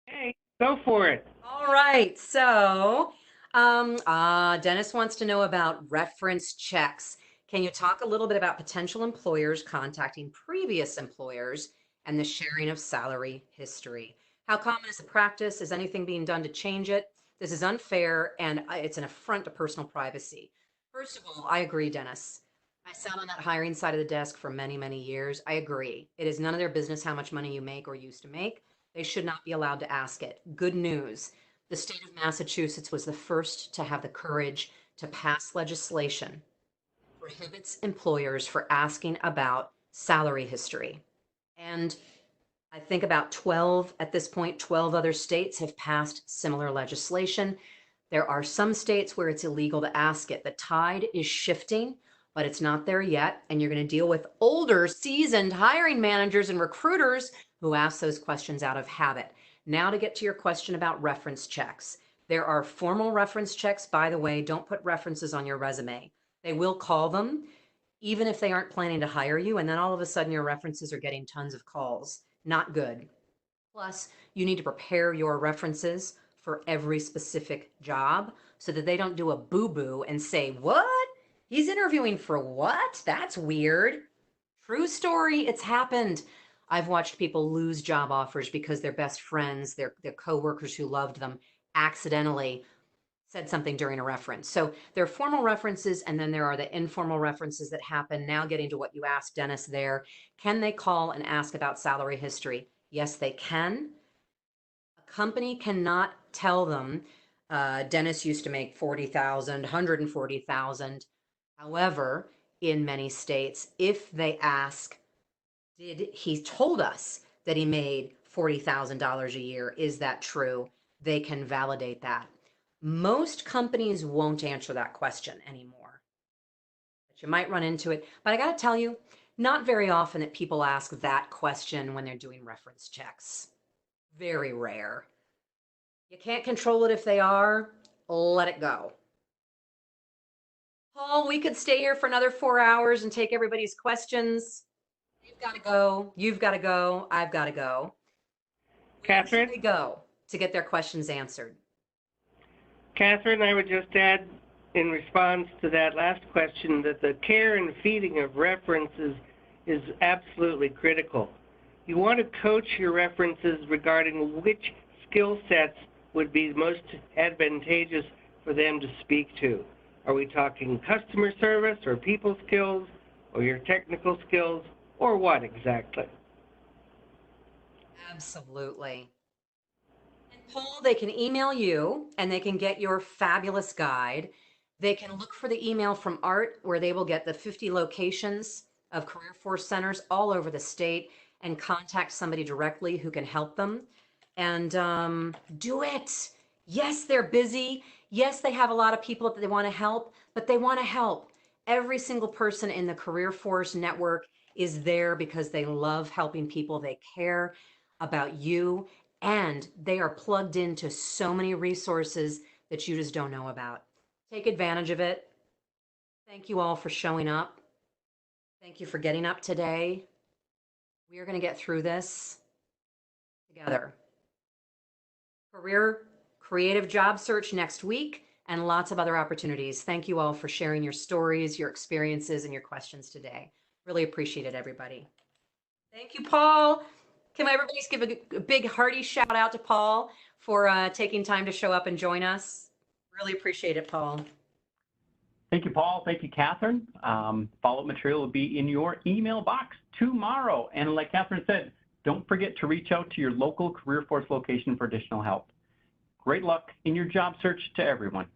Hey, go for it. All right, so Dennis wants to know about reference checks. Can you talk a little bit about potential employers contacting previous employers and the sharing of salary history? How common is the practice? Is anything being done to change it? This is unfair and it's an affront to personal privacy. First of all, I agree, Dennis. I sat on that hiring side of the desk for many, many years. I agree. It is none of their business how much money you make or used to make. They should not be allowed to ask it. Good news. The state of Massachusetts was the first to have the courage to pass legislation that prohibits employers for asking about salary history. And I think about 12 at this point, 12 other states have passed similar legislation. There are some states where it's illegal to ask it. The tide is shifting, but it's not there yet. And you're going to deal with older, seasoned hiring managers and recruiters who ask those questions out of habit. Now to get to your question about reference checks. There are formal reference checks. By the way, don't put references on your resume. They will call them, even if they aren't planning to hire you. And then all of a sudden your references are getting tons of calls. Not good. Plus, you need to prepare your references for every specific job so that they don't do a boo-boo and say, what? He's interviewing for what? That's weird. True story, it's happened. I've watched people lose job offers because their best friends, their coworkers who loved them, accidentally said something during a reference. So there are formal references, and then there are the informal references that happen. Now getting to what you asked Dennis there. Can they call and ask about salary history? Yes, they can. A company cannot tell them, Dennis used to make 40,000, 140,000. However, in many states, if they ask, he told us that he made $40,000 a year, is that true? They can validate that. Most companies won't answer that question anymore, but you might run into it. But I got to tell you, not very often that people ask that question when they're doing reference checks. Very rare. You can't control it if they are, let it go. Paul, we could stay here for another 4 hours and take everybody's questions. You've got to go. You've got to go. I've got to go. Catherine? Where should they go to get their questions answered? Catherine, I would just add in response to that last question that the care and feeding of references is absolutely critical. You want to coach your references regarding which skill sets would be most advantageous for them to speak to. Are we talking customer service or people skills or your technical skills or what exactly? Absolutely. Paul, they can email you and they can get your fabulous guide. They can look for the email from Art where they will get the 50 locations of career force centers all over the state and contact somebody directly who can help them. And do it. Yes, they're busy. Yes, they have a lot of people that they want to help, but they want to help. Every single person in the career force network is there because they love helping people. They care about you. And they are plugged into so many resources that you just don't know about. Take advantage of it. Thank you all for showing up. Thank you for getting up today. We are going to get through this together. Career creative job search next week and lots of other opportunities. Thank you all for sharing your stories, your experiences, and your questions today. Really appreciate it, everybody. Thank you, Paul. Can everybody just give a big hearty shout out to Paul for taking time to show up and join us? Really appreciate it, Paul. Thank you, Paul. Thank you, Catherine. Follow-up material will be in your email box tomorrow. And like Catherine said, don't forget to reach out to your local career force location for additional help. Great luck in your job search to everyone.